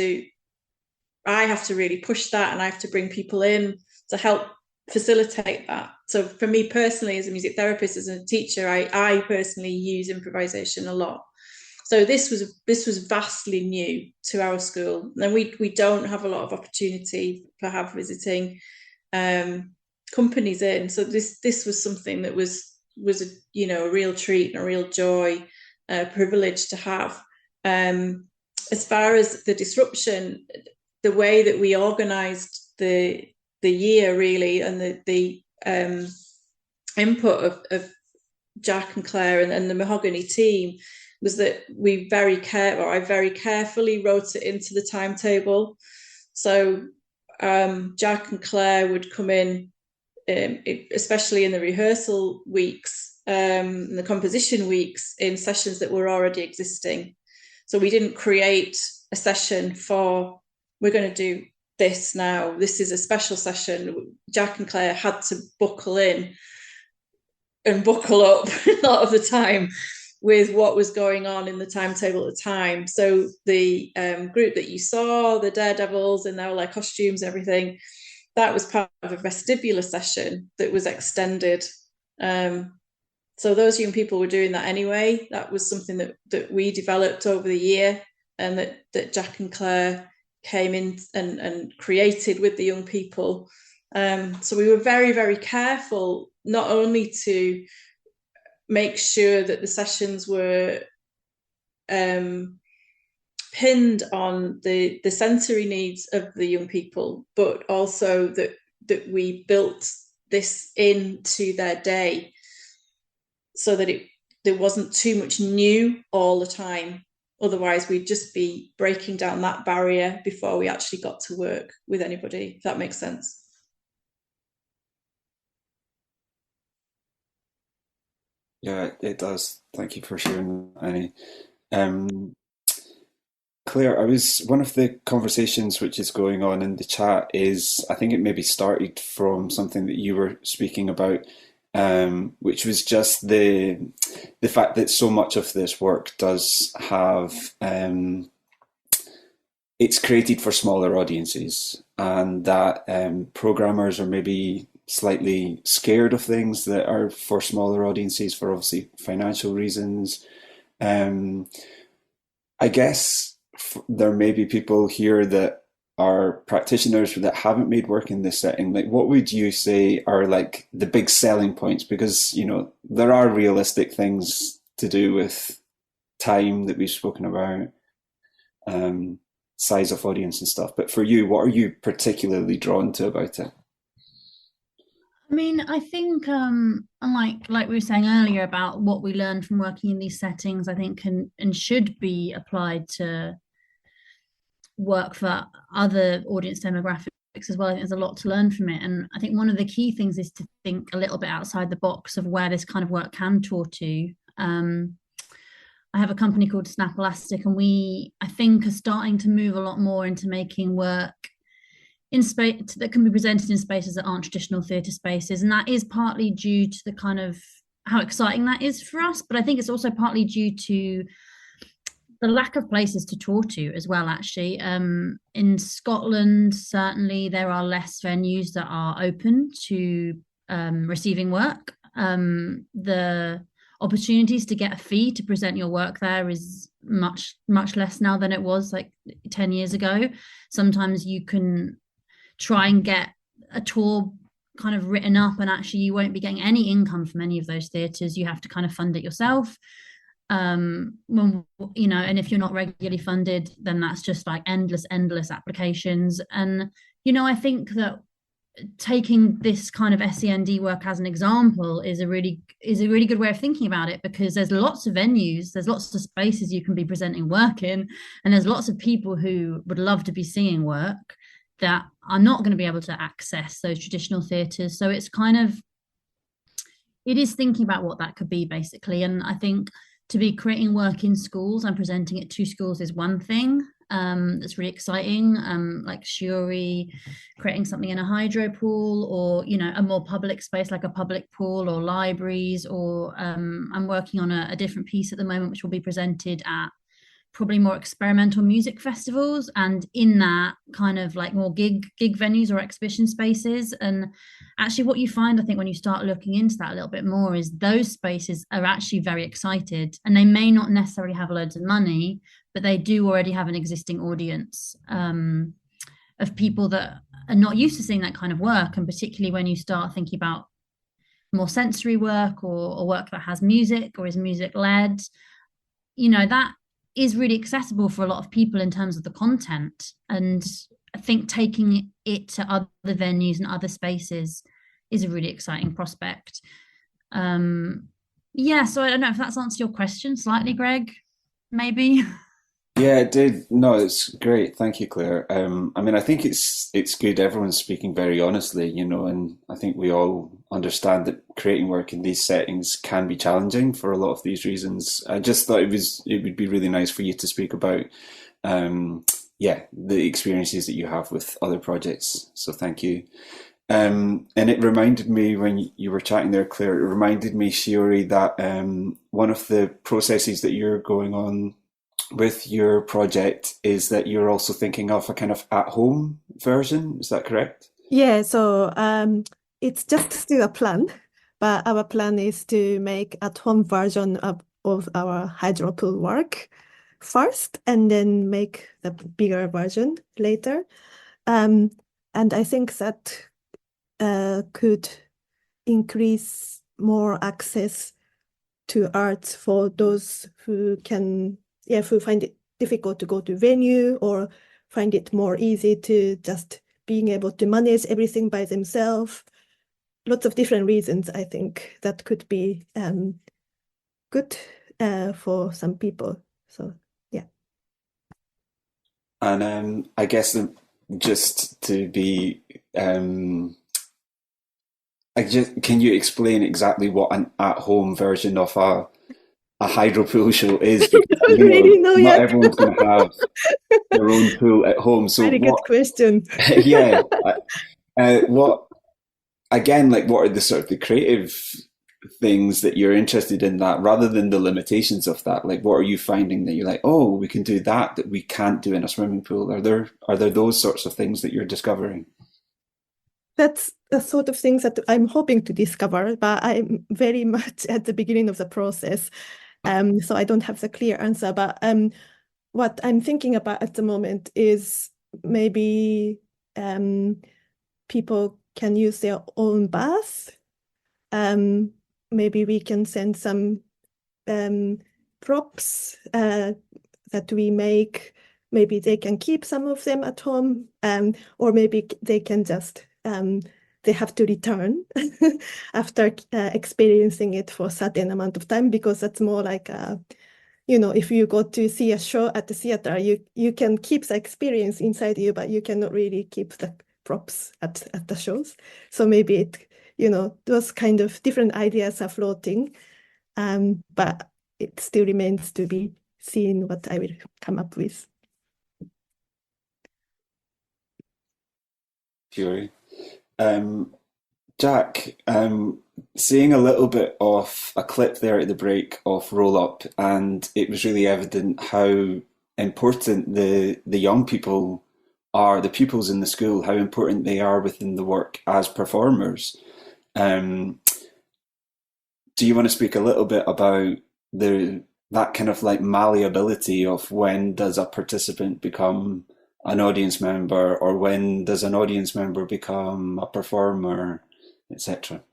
S7: to really push that, and I have to bring people in to help facilitate that. So for me personally, as a music therapist, as a teacher, I personally use improvisation a lot. So this was vastly new to our school, and we don't have a lot of opportunity to have visiting companies in. So this was something that was a, you know, a real treat and a real joy, privilege to have. As far as the disruption, the way that we organised the year really, and the input of Jack and Claire and the Mahogany team, was that I very carefully wrote it into the timetable. So Jack and Claire would come in, especially in the rehearsal weeks, the composition weeks, in sessions that were already existing. So we didn't create a session for, we're going to do this now, this is a special session. Jack and Claire had to buckle in and buckle up a lot of the time with what was going on in the timetable at the time. So the group that you saw, the Daredevils in their like costumes and everything, that was part of a vestibular session that was extended. So those young people were doing that anyway. That was something that we developed over the year, and that Jack and Claire came in and created with the young people. So we were very, very careful not only to make sure that the sessions were pinned on the sensory needs of the young people, but also that we built this into their day so that there wasn't too much new all the time. Otherwise, we'd just be breaking down that barrier before we actually got to work with anybody, if that makes sense.
S3: Yeah, it does. Thank you for sharing, Annie. Claire, one of the conversations which is going on in the chat is, I think it maybe started from something that you were speaking about, which was just the fact that so much of this work does have, it's created for smaller audiences, and that programmers are maybe slightly scared of things that are for smaller audiences for obviously financial reasons. I guess there may be people here that are practitioners that haven't made work in this setting. Like, what would you say are like the big selling points? Because, you know, there are realistic things to do with time that we've spoken about, size of audience and stuff. But for you, what are you particularly drawn to about it?
S4: I mean, I think, like we were saying earlier about what we learned from working in these settings, I think can and should be applied to work for other audience demographics as well. I think there's a lot to learn from it. And I think one of the key things is to think a little bit outside the box of where this kind of work can tour to. I have a company called Snap Elastic, and we, I think, are starting to move a lot more into making work in space that can be presented in spaces that aren't traditional theatre spaces. And that is partly due to the kind of how exciting that is for us, but I think it's also partly due to the lack of places to tour to as well, actually. In Scotland, certainly there are less venues that are open to receiving work. The opportunities to get a fee to present your work there is much less now than it was like 10 years ago. Sometimes you can try and get a tour kind of written up, and actually you won't be getting any income from any of those theatres. You have to kind of fund it yourself. When, you know, and if you're not regularly funded, then that's just like endless applications. And, you know, I think that taking this kind of SEND work as an example is a really good way of thinking about it, because there's lots of venues, there's lots of spaces you can be presenting work in, and there's lots of people who would love to be seeing work that are not going to be able to access those traditional theatres. So it's kind of, it is thinking about what that could be, basically. And I think to be creating work in schools and presenting it to schools is one thing that's really exciting, like Shiori creating something in a hydro pool, or, you know, a more public space like a public pool or libraries, or I'm working on a different piece at the moment which will be presented at probably more experimental music festivals, and in that kind of like more gig venues or exhibition spaces. And actually what you find, I think, when you start looking into that a little bit more, is those spaces are actually very excited, and they may not necessarily have loads of money, but they do already have an existing audience of people that are not used to seeing that kind of work. And particularly when you start thinking about more sensory work, or work that has music or is music led, you know, that is really accessible for a lot of people in terms of the content. And I think taking it to other venues and other spaces is a really exciting prospect. Yeah, so I don't know if that's answered your question slightly, Greg, maybe.
S3: Yeah, it did. No, it's great. Thank you, Claire. I mean, I think it's good. Everyone's speaking very honestly, and I think we all understand that creating work in these settings can be challenging for a lot of these reasons. I just thought it would be really nice for you to speak about, yeah, the experiences that you have with other projects. So thank you. And it reminded me when you were chatting there, Claire, it reminded me, Shiori, that one of the processes that you're going on with your project is that you're also thinking of a kind of at-home version. Is that correct?
S5: Yeah, so it's just still a plan, but our plan is to make at-home version of our hydropool work first, and then make the bigger version later. And I think that could increase more access to art for those who find it difficult to go to venue, or find it more easy to just being able to manage everything by themselves. Lots of different reasons, I think, that could be good for some people. So, yeah.
S3: And I guess just to be, can you explain exactly what an at-home version of a hydropool show is? Because
S5: I don't really know
S3: not
S5: yet.
S3: everyone's going to have their own pool at home. So
S5: Very good question.
S3: yeah, what again? Like, what are the sort of the creative things that you're interested in that, rather than the limitations of that? Like, what are you finding that you're like, oh, we can do that we can't do in a swimming pool? Are there those sorts of things that you're discovering?
S5: That's the sort of things that I'm hoping to discover, but I'm very much at the beginning of the process. So I don't have the clear answer. But what I'm thinking about at the moment is maybe people can use their own bath. Maybe we can send some props that we make. Maybe they can keep some of them at home, or maybe they can just they have to return after experiencing it for a certain amount of time, because that's more like if you go to see a show at the theater, you can keep the experience inside you, but you cannot really keep the props at the shows. So maybe those kind of different ideas are floating, but it still remains to be seen what I will come up with.
S3: Fury. Jack, seeing a little bit of a clip there at the break of Roll Up, and it was really evident how important the young people are, the pupils in the school, how important they are within the work as performers. Do you want to speak a little bit about that kind of like malleability of when does a participant become an audience member, or when does an audience member become a performer, etc.?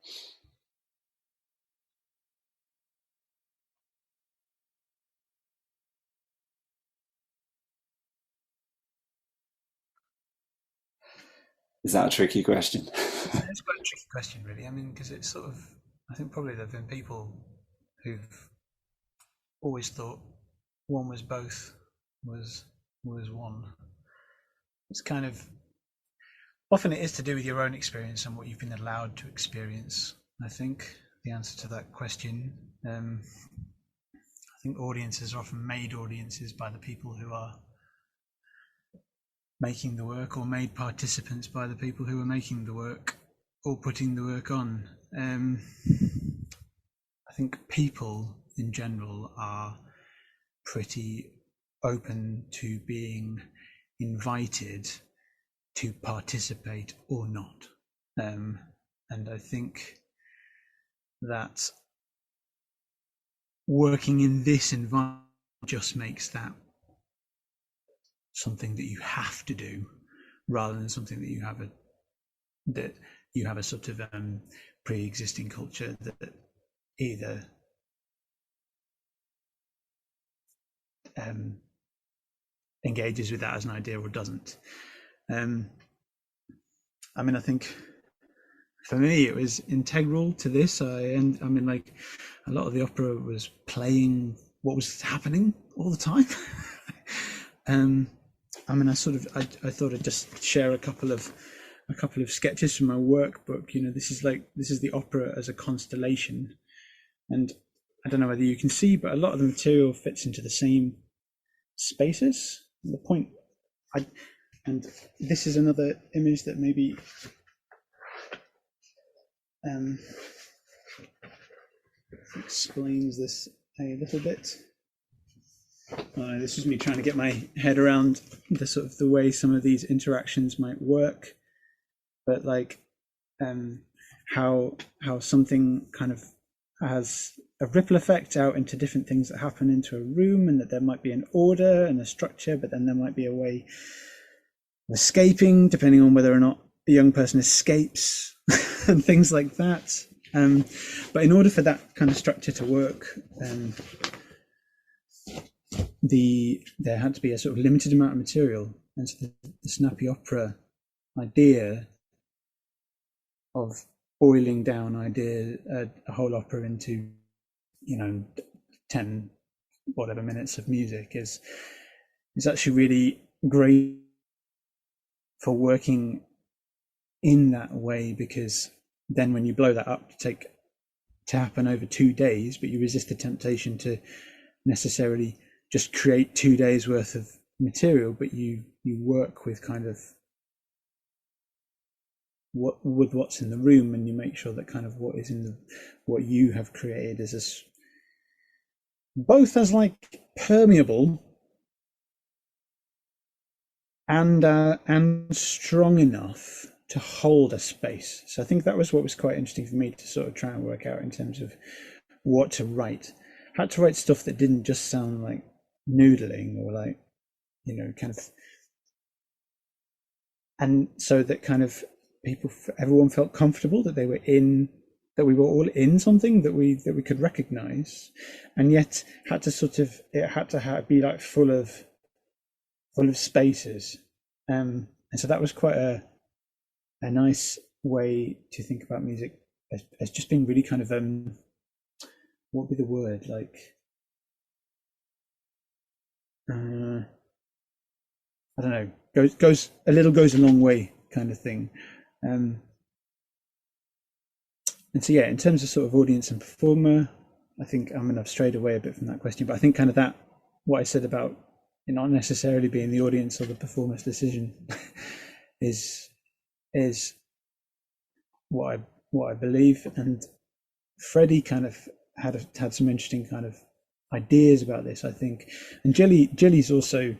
S3: Is that a tricky question?
S6: It's quite a tricky question, really. I mean, because it's sort of, I think probably there have been people who've always thought one was both, was one. It's kind of, often it is to do with your own experience and what you've been allowed to experience. I think the answer to that question, I think audiences are often made audiences by the people who are making the work, or made participants by the people who are making the work or putting the work on. I think people in general are pretty open to being invited to participate or not. And I think that working in this environment just makes that something that you have to do, rather than something that you have a sort of pre-existing culture that either engages with that as an idea or doesn't. I mean, I think for me it was integral to this. I mean, like, a lot of the opera was playing what was happening all the time. I mean, I thought I'd just share a couple of sketches from my workbook. You know, this is the opera as a constellation, and I don't know whether you can see, but a lot of the material fits into the same spaces. And this is another image that maybe explains this a little bit. This is me trying to get my head around the sort of the way some of these interactions might work, but like how something kind of has a ripple effect out into different things that happen into a room, and that there might be an order and a structure, but then there might be a way of escaping depending on whether or not a young person escapes and things like that. But in order for that kind of structure to work, there had to be a sort of limited amount of material, and so the snappy opera idea of boiling down a whole opera into 10 whatever minutes of music is actually really great for working in that way, because then when you blow that up to happen over 2 days, but you resist the temptation to necessarily just create 2 days worth of material, but you work with kind of what's in the room, and you make sure that kind of what you have created is both as like permeable and strong enough to hold a space. So I think that was what was quite interesting for me to sort of try and work out in terms of what to write. I had to write stuff that didn't just sound like noodling or like, kind of, and so that kind of everyone felt comfortable that we were all in something that we could recognize, and yet it had to be like full of spaces, and so that was quite a nice way to think about music as just being really kind of what would be the word, like I don't know, goes a long way kind of thing. And so yeah, in terms of sort of audience and performer, I think I've strayed away a bit from that question, but I think kind of that what I said about it not necessarily being the audience or the performer's decision is what I believe. And Freddie kind of had some interesting kind of ideas about this, I think. And Jilly's also,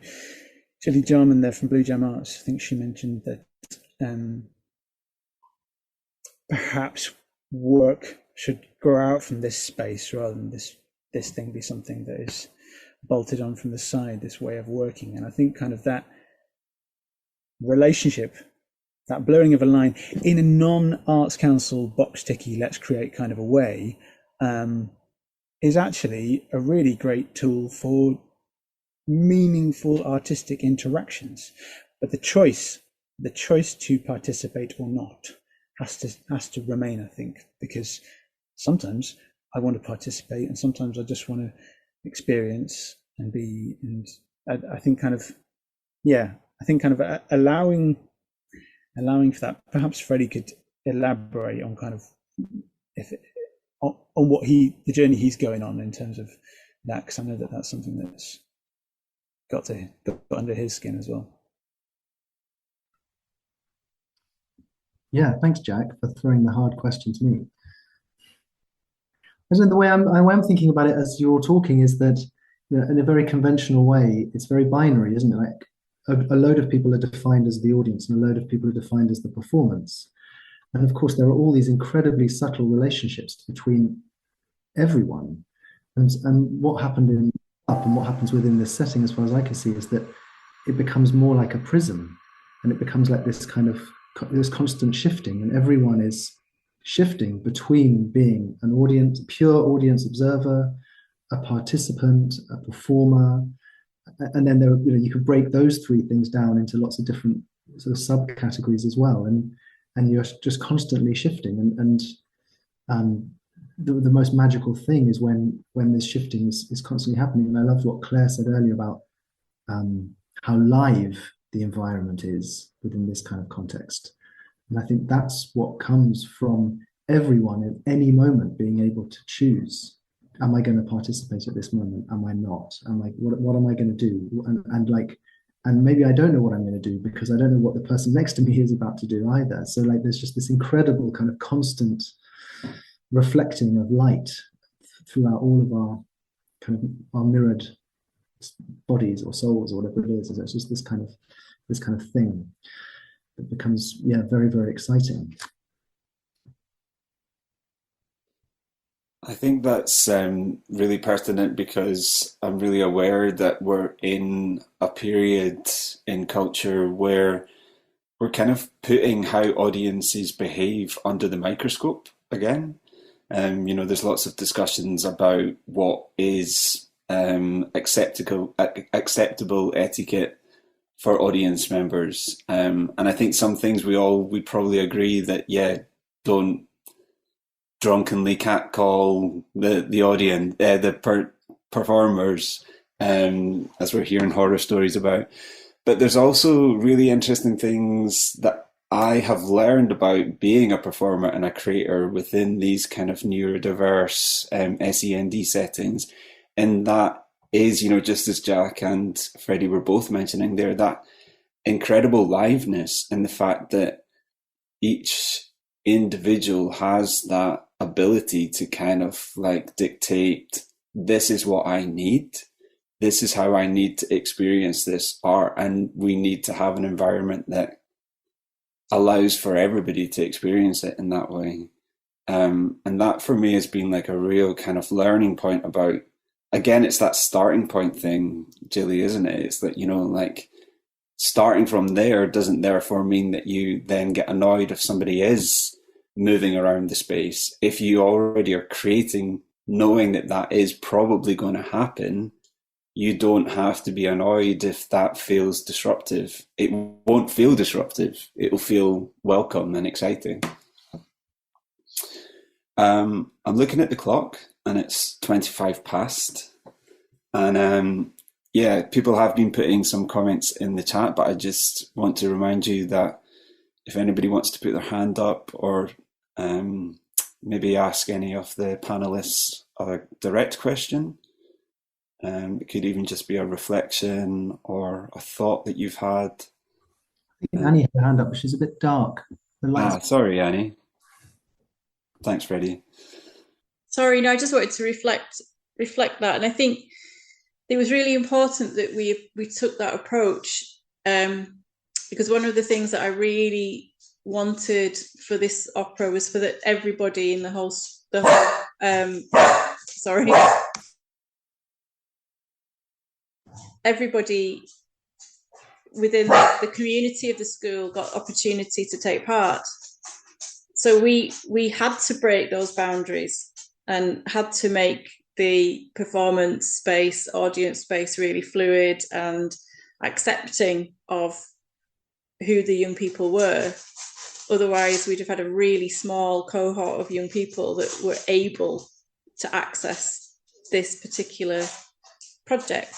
S6: Jilly Jarman there from Blue Jam Arts, I think she mentioned that perhaps work should grow out from this space rather than this thing be something that is bolted on from the side, this way of working. And I think kind of that relationship, that blurring of a line in a non-Arts Council box ticky, let's create kind of a way, is actually a really great tool for meaningful artistic interactions. But the choice to participate or not has to remain, I think, because sometimes I want to participate and sometimes I just want to experience and be, and I think kind of allowing for that. Perhaps Freddie could elaborate on kind of on what the journey he's going on in terms of that, because I know that that's something that's got under his skin as well.
S13: Yeah, thanks, Jack, for throwing the hard question to me. And the way I'm thinking about it as you're talking is that, in a very conventional way, it's very binary, isn't it? Like a load of people are defined as the audience and a load of people are defined as the performance. And of course, there are all these incredibly subtle relationships between everyone. And what happened and what happens within this setting, as far as I can see, is that it becomes more like a prism, and it becomes like this kind of this constant shifting, and everyone is shifting between being an audience, a pure audience observer, a participant, a performer, and then there, you could break those three things down into lots of different sort of subcategories as well, and you're just constantly shifting, and the most magical thing is when this shifting is constantly happening. And I loved what Claire said earlier about how live the environment is within this kind of context. And I think that's what comes from everyone at any moment being able to choose. Am I going to participate at this moment? Am I not? Am I, what am I going to do? And maybe I don't know what I'm going to do because I don't know what the person next to me is about to do either. So like there's just this incredible kind of constant reflecting of light throughout all of our kind of our mirrored bodies or souls or whatever it is. It's just this kind of thing that becomes very, very exciting.
S3: I think that's really pertinent because I'm really aware that we're in a period in culture where we're kind of putting how audiences behave under the microscope again. There's lots of discussions about what is acceptable etiquette for audience members. And I think some things we probably agree that, don't drunkenly catcall the audience, performers, as we're hearing horror stories about. But there's also really interesting things that I have learned about being a performer and a creator within these kind of neurodiverse SEND settings. And that is, just as Jack and Freddie were both mentioning there, that incredible liveness and the fact that each individual has that ability to kind of like dictate, this is what I need, this is how I need to experience this art, and we need to have an environment that allows for everybody to experience it in that way. And that for me has been like a real kind of learning point about, again, it's that starting point thing, Jilly, isn't it? It's that, like starting from there doesn't therefore mean that you then get annoyed if somebody is moving around the space. If you already are creating, knowing that that is probably going to happen, you don't have to be annoyed if that feels disruptive. It won't feel disruptive. It'll feel welcome and exciting. I'm looking at the clock and it's 25 past. And people have been putting some comments in the chat, but I just want to remind you that if anybody wants to put their hand up or maybe ask any of the panelists a direct question, it could even just be a reflection or a thought that you've had.
S13: I think Annie had her hand up, but she's a bit dark.
S3: Sorry, Annie. Thanks, Freddie.
S7: Sorry, no, I just wanted to reflect that, and I think it was really important that we took that approach, because one of the things that I really wanted for this opera was for that everybody in everybody within the community of the school got opportunity to take part. So we had to break those boundaries and had to make the performance space, audience space really fluid and accepting of who the young people were. Otherwise, we'd have had a really small cohort of young people that were able to access this particular project.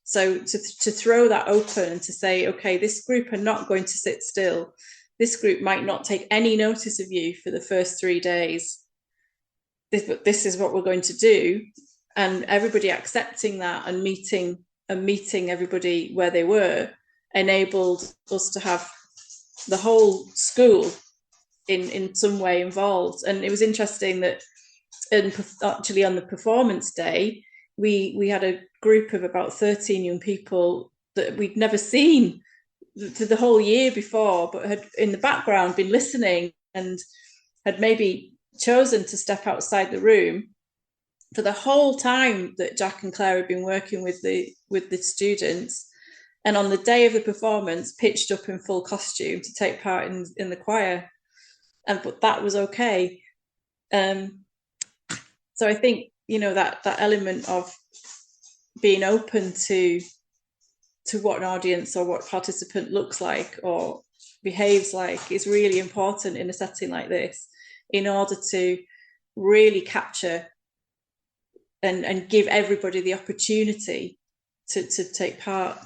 S7: So to throw that open and to say, okay, this group are not going to sit still. This group might not take any notice of you for the first 3 days. This is what we're going to do. And everybody accepting that and meeting everybody where they were enabled us to have the whole school in some way involved. And it was interesting that actually on the performance day, we had a group of about 13 young people that we'd never seen for the whole year before, but had in the background been listening and had maybe chosen to step outside the room for the whole time that Jack and Claire had been working with the students, and on the day of the performance pitched up in full costume to take part in the choir, but that was okay. So I think that element of being open to what an audience or what participant looks like or behaves like is really important in a setting like this, in order to really capture and give everybody the opportunity to take part.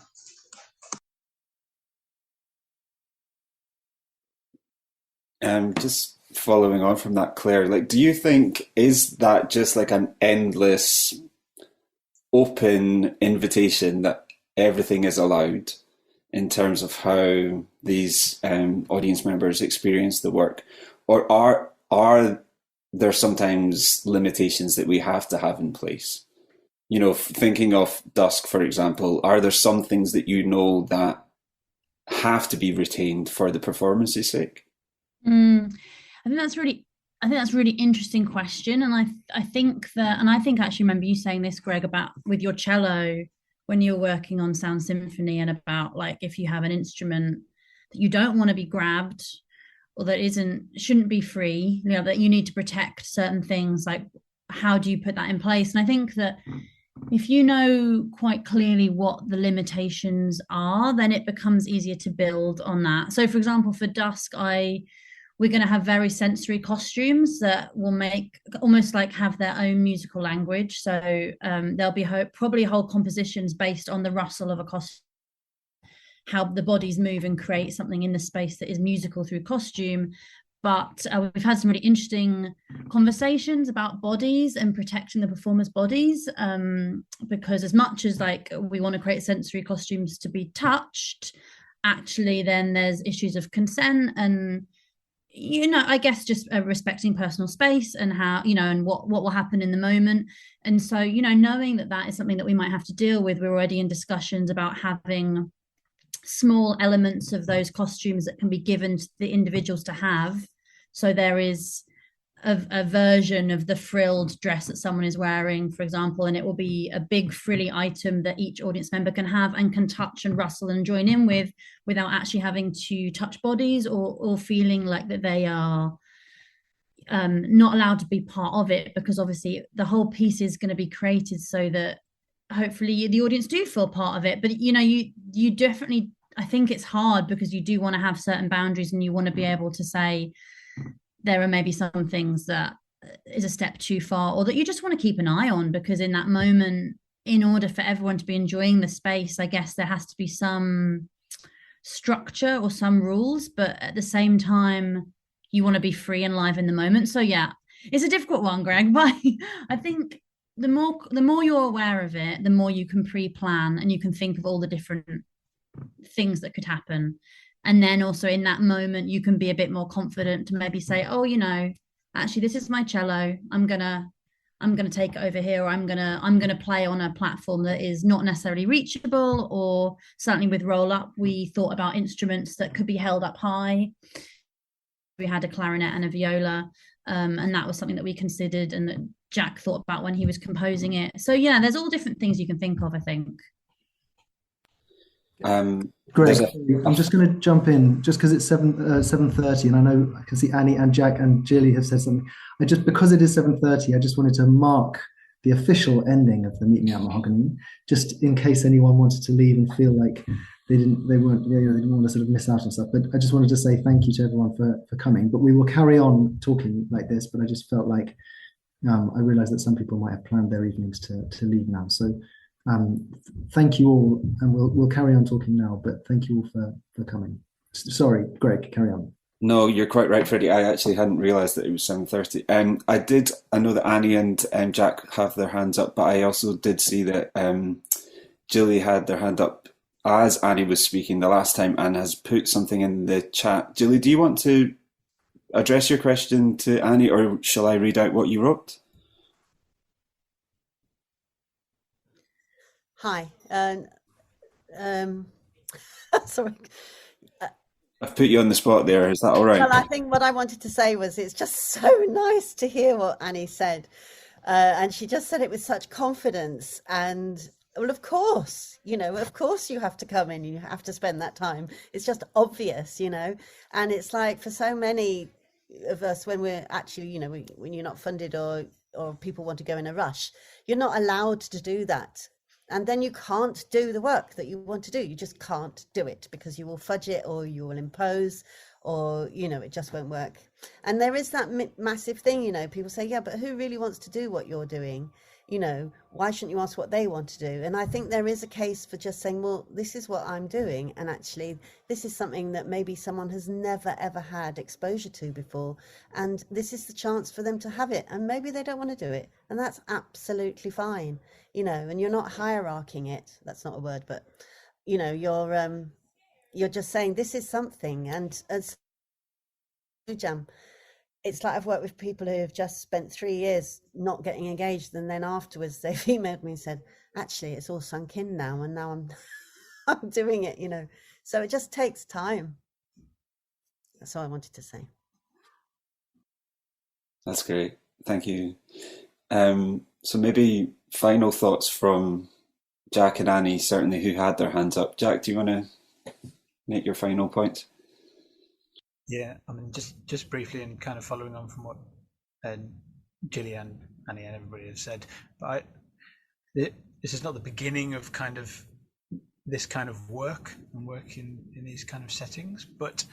S3: Just following on from that, Claire, like, do you think, is that just like an endless open invitation that everything is allowed in terms of how these audience members experience the work? Or are there sometimes limitations that we have to have in place? You know, thinking of Dusk, for example, are there some things that you know that have to be retained for the performance's sake?
S4: I think that's a really interesting question, and I think actually remember you saying this, Greg, about with your cello when you're working on Sound Symphony, and about like if you have an instrument that you don't want to be grabbed or that shouldn't be free, you know, that you need to protect certain things, like how do you put that in place? And I think that if you know quite clearly what the limitations are, then it becomes easier to build on that. So for example, for Dusk, we're going to have very sensory costumes that will make almost like have their own musical language. So there'll be probably whole compositions based on the rustle of a costume, how the bodies move and create something in the space that is musical through costume. But we've had some really interesting conversations about bodies and protecting the performers' bodies, because as much as like we want to create sensory costumes to be touched, actually then there's issues of consent and, you know, I guess just respecting personal space and how, you know, and what will happen in the moment. And so, you know, knowing that is something that we might have to deal with, we're already in discussions about having small elements of those costumes that can be given to the individuals to have. So there is a version of the frilled dress that someone is wearing, for example, and it will be a big frilly item that each audience member can have and can touch and rustle and join in with without actually having to touch bodies or feeling like that they are not allowed to be part of it, because obviously the whole piece is going to be created so that hopefully the audience do feel part of it. But, you know, you definitely, I think it's hard because you do want to have certain boundaries and you want to be able to say, there are maybe some things that is a step too far or that you just want to keep an eye on, because in that moment, in order for everyone to be enjoying the space, I guess there has to be some structure or some rules, but at the same time, you want to be free and live in the moment. So yeah, it's a difficult one, Greg, but I think the more you're aware of it, the more you can pre-plan and you can think of all the different things that could happen. And then also in that moment, you can be a bit more confident to maybe say, oh, you know, actually, this is my cello. I'm gonna take it over here, or I'm gonna play on a platform that is not necessarily reachable. Or certainly with Roll Up, we thought about instruments that could be held up high. We had a clarinet and a viola, and that was something that we considered and that Jack thought about when he was composing it. So yeah, there's all different things you can think of, I think.
S13: Greg, I'm just going to jump in just because it's 7:30, and I know I can see Annie and Jack and Jilly have said something. Because it is 7:30, I just wanted to mark the official ending of the Meet Me at Mahogany, just in case anyone wanted to leave and feel like they didn't want to sort of miss out on stuff. But I just wanted to say thank you to everyone for coming. But we will carry on talking like this. But I just felt like I realised that some people might have planned their evenings to leave now. So. Thank you all, and we'll carry on talking now, but thank you all for coming. Sorry, Greg, carry on.
S3: No, you're quite right, Freddie. I actually hadn't realised that it was 7:30. I know that Annie and Jack have their hands up, but I also did see that Jilly had their hand up as Annie was speaking the last time and has put something in the chat. Jilly, do you want to address your question to Annie, or shall I read out what you wrote?
S12: Hi. Sorry.
S3: I've put you on the spot there. Is that all right?
S12: Well, I think what I wanted to say was it's just so nice to hear what Annie said. And she just said it with such confidence. And, well, of course, you have to come in and you have to spend that time. It's just obvious, And it's like for so many of us, when we're actually, when you're not funded or people want to go in a rush, you're not allowed to do that. And then you can't do the work that you want to do. You just can't do it because you will fudge it or you will impose or, it just won't work. And there is that massive thing, people say, yeah, but who really wants to do what you're doing? You know, why shouldn't you ask what they want to do? And I think there is a case for just saying, well, this is what I'm doing, and actually this is something that maybe someone has never ever had exposure to before, and this is the chance for them to have it, and maybe they don't want to do it, and that's absolutely fine, you know. And you're not hierarching it, that's not a word, but you know, you're just saying this is something. And as jam, it's like I've worked with people who have just spent 3 years not getting engaged, and then afterwards they've emailed me and said, actually, it's all sunk in now, and now I'm I'm doing it, you know. So it just takes time. That's all I wanted to say.
S3: That's great. Thank you. So maybe final thoughts from Jack and Annie, certainly, who had their hands up. Jack, do you want to make your final point?
S6: Yeah, I mean, just briefly, and kind of following on from what Gillian, Annie, and everybody have said, but this is not the beginning of kind of this kind of work and work in these kind of settings, but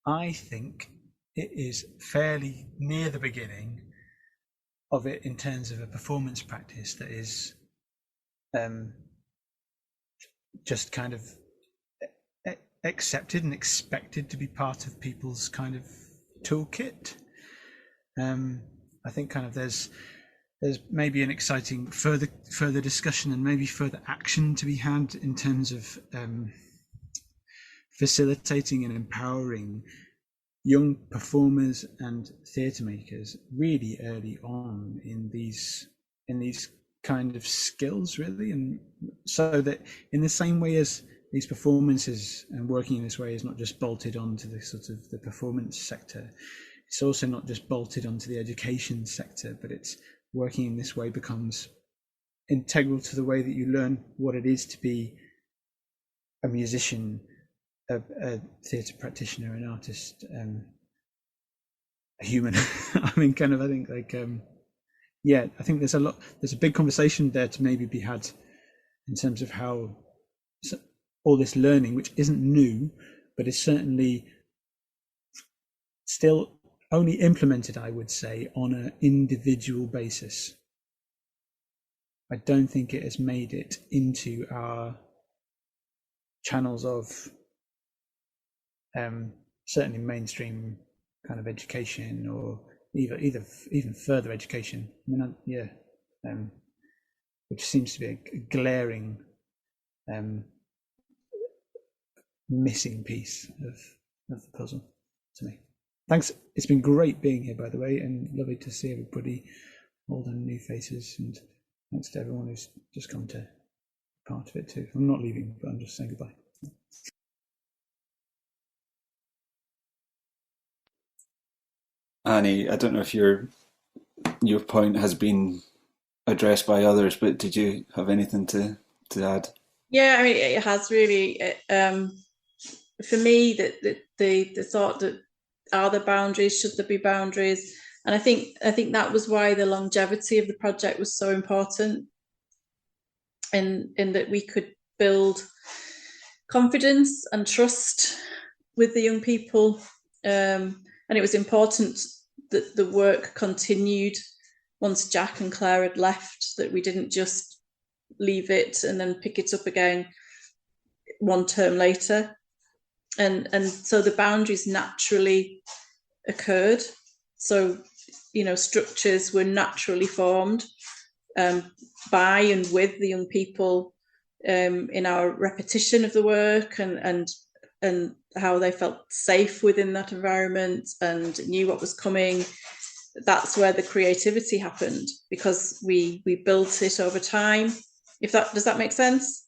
S6: I think it is fairly near the beginning of it in terms of a performance practice that is just kind of accepted and expected to be part of people's kind of toolkit. I think kind of there's maybe an exciting further discussion and maybe further action to be had in terms of facilitating and empowering young performers and theatre makers really early on in these kind of skills, really, and so that in the same way as these performances and working in this way is not just bolted onto the sort of the performance sector, it's also not just bolted onto the education sector, but it's working in this way becomes integral to the way that you learn what it is to be a musician, a theatre practitioner, an artist, a human. I mean, kind of, I think like, yeah, I think there's a big conversation there to maybe be had in terms of how all this learning, which isn't new, but is certainly still only implemented, I would say, on an individual basis. I don't think it has made it into our channels of certainly mainstream kind of education, or even further education. I mean, yeah, which seems to be a glaring missing piece of the puzzle to me. Thanks. It's been great being here, by the way, and lovely to see everybody, old and new faces, and thanks to everyone who's just come to be part of it too. I'm not leaving, but I'm just saying goodbye.
S3: Annie, I don't know if your point has been addressed by others, but did you have anything to add?
S7: Yeah, I mean, it has really. For me, the thought that, are there boundaries? Should there be boundaries? And I think that was why the longevity of the project was so important, in that we could build confidence and trust with the young people, and it was important that the work continued once Jack and Claire had left, that we didn't just leave it and then pick it up again one term later. And so the boundaries naturally occurred. So, you know, structures were naturally formed by and with the young people in our repetition of the work, and how they felt safe within that environment and knew what was coming. That's where the creativity happened, because we built it over time. Does that make sense?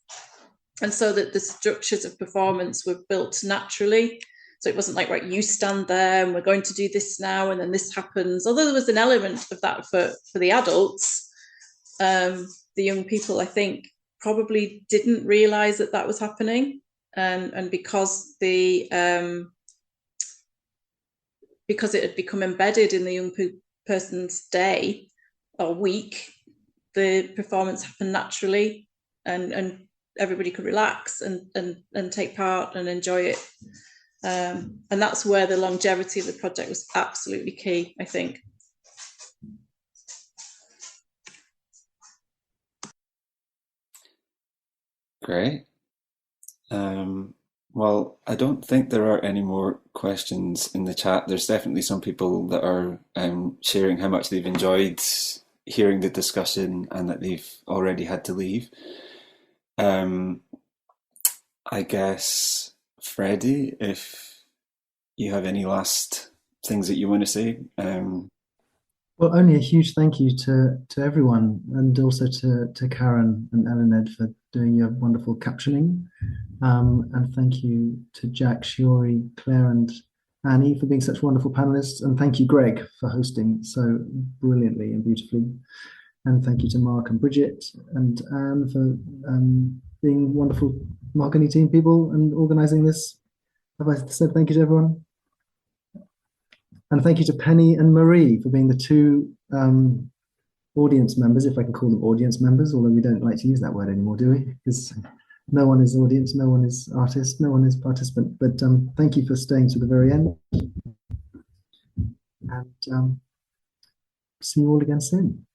S7: And so that the structures of performance were built naturally. So it wasn't like, right, you stand there and we're going to do this now and then this happens. Although there was an element of that for the adults, the young people, I think, probably didn't realise that was happening. And because because it had become embedded in the young person's day or week, the performance happened naturally, and everybody could relax and take part and enjoy it. And that's where the longevity of the project was absolutely key, I think.
S3: Great. Well, I don't think there are any more questions in the chat. There's definitely some people that are sharing how much they've enjoyed hearing the discussion and that they've already had to leave. I guess, Freddie, if you have any last things that you want to say.
S13: Well, only a huge thank you to everyone, and also to Karen and Eluned for doing your wonderful captioning. And thank you to Jack, Shiori, Claire, and Annie for being such wonderful panelists. And thank you, Greg, for hosting so brilliantly and beautifully. And thank you to Mark and Bridget and Anne for being wonderful Mahogany team people and organising this. Have I said thank you to everyone? And thank you to Penny and Marie for being the two audience members, if I can call them audience members, although we don't like to use that word anymore, do we? Because no one is audience, no one is artist, no one is participant. But thank you for staying to the very end. And see you all again soon.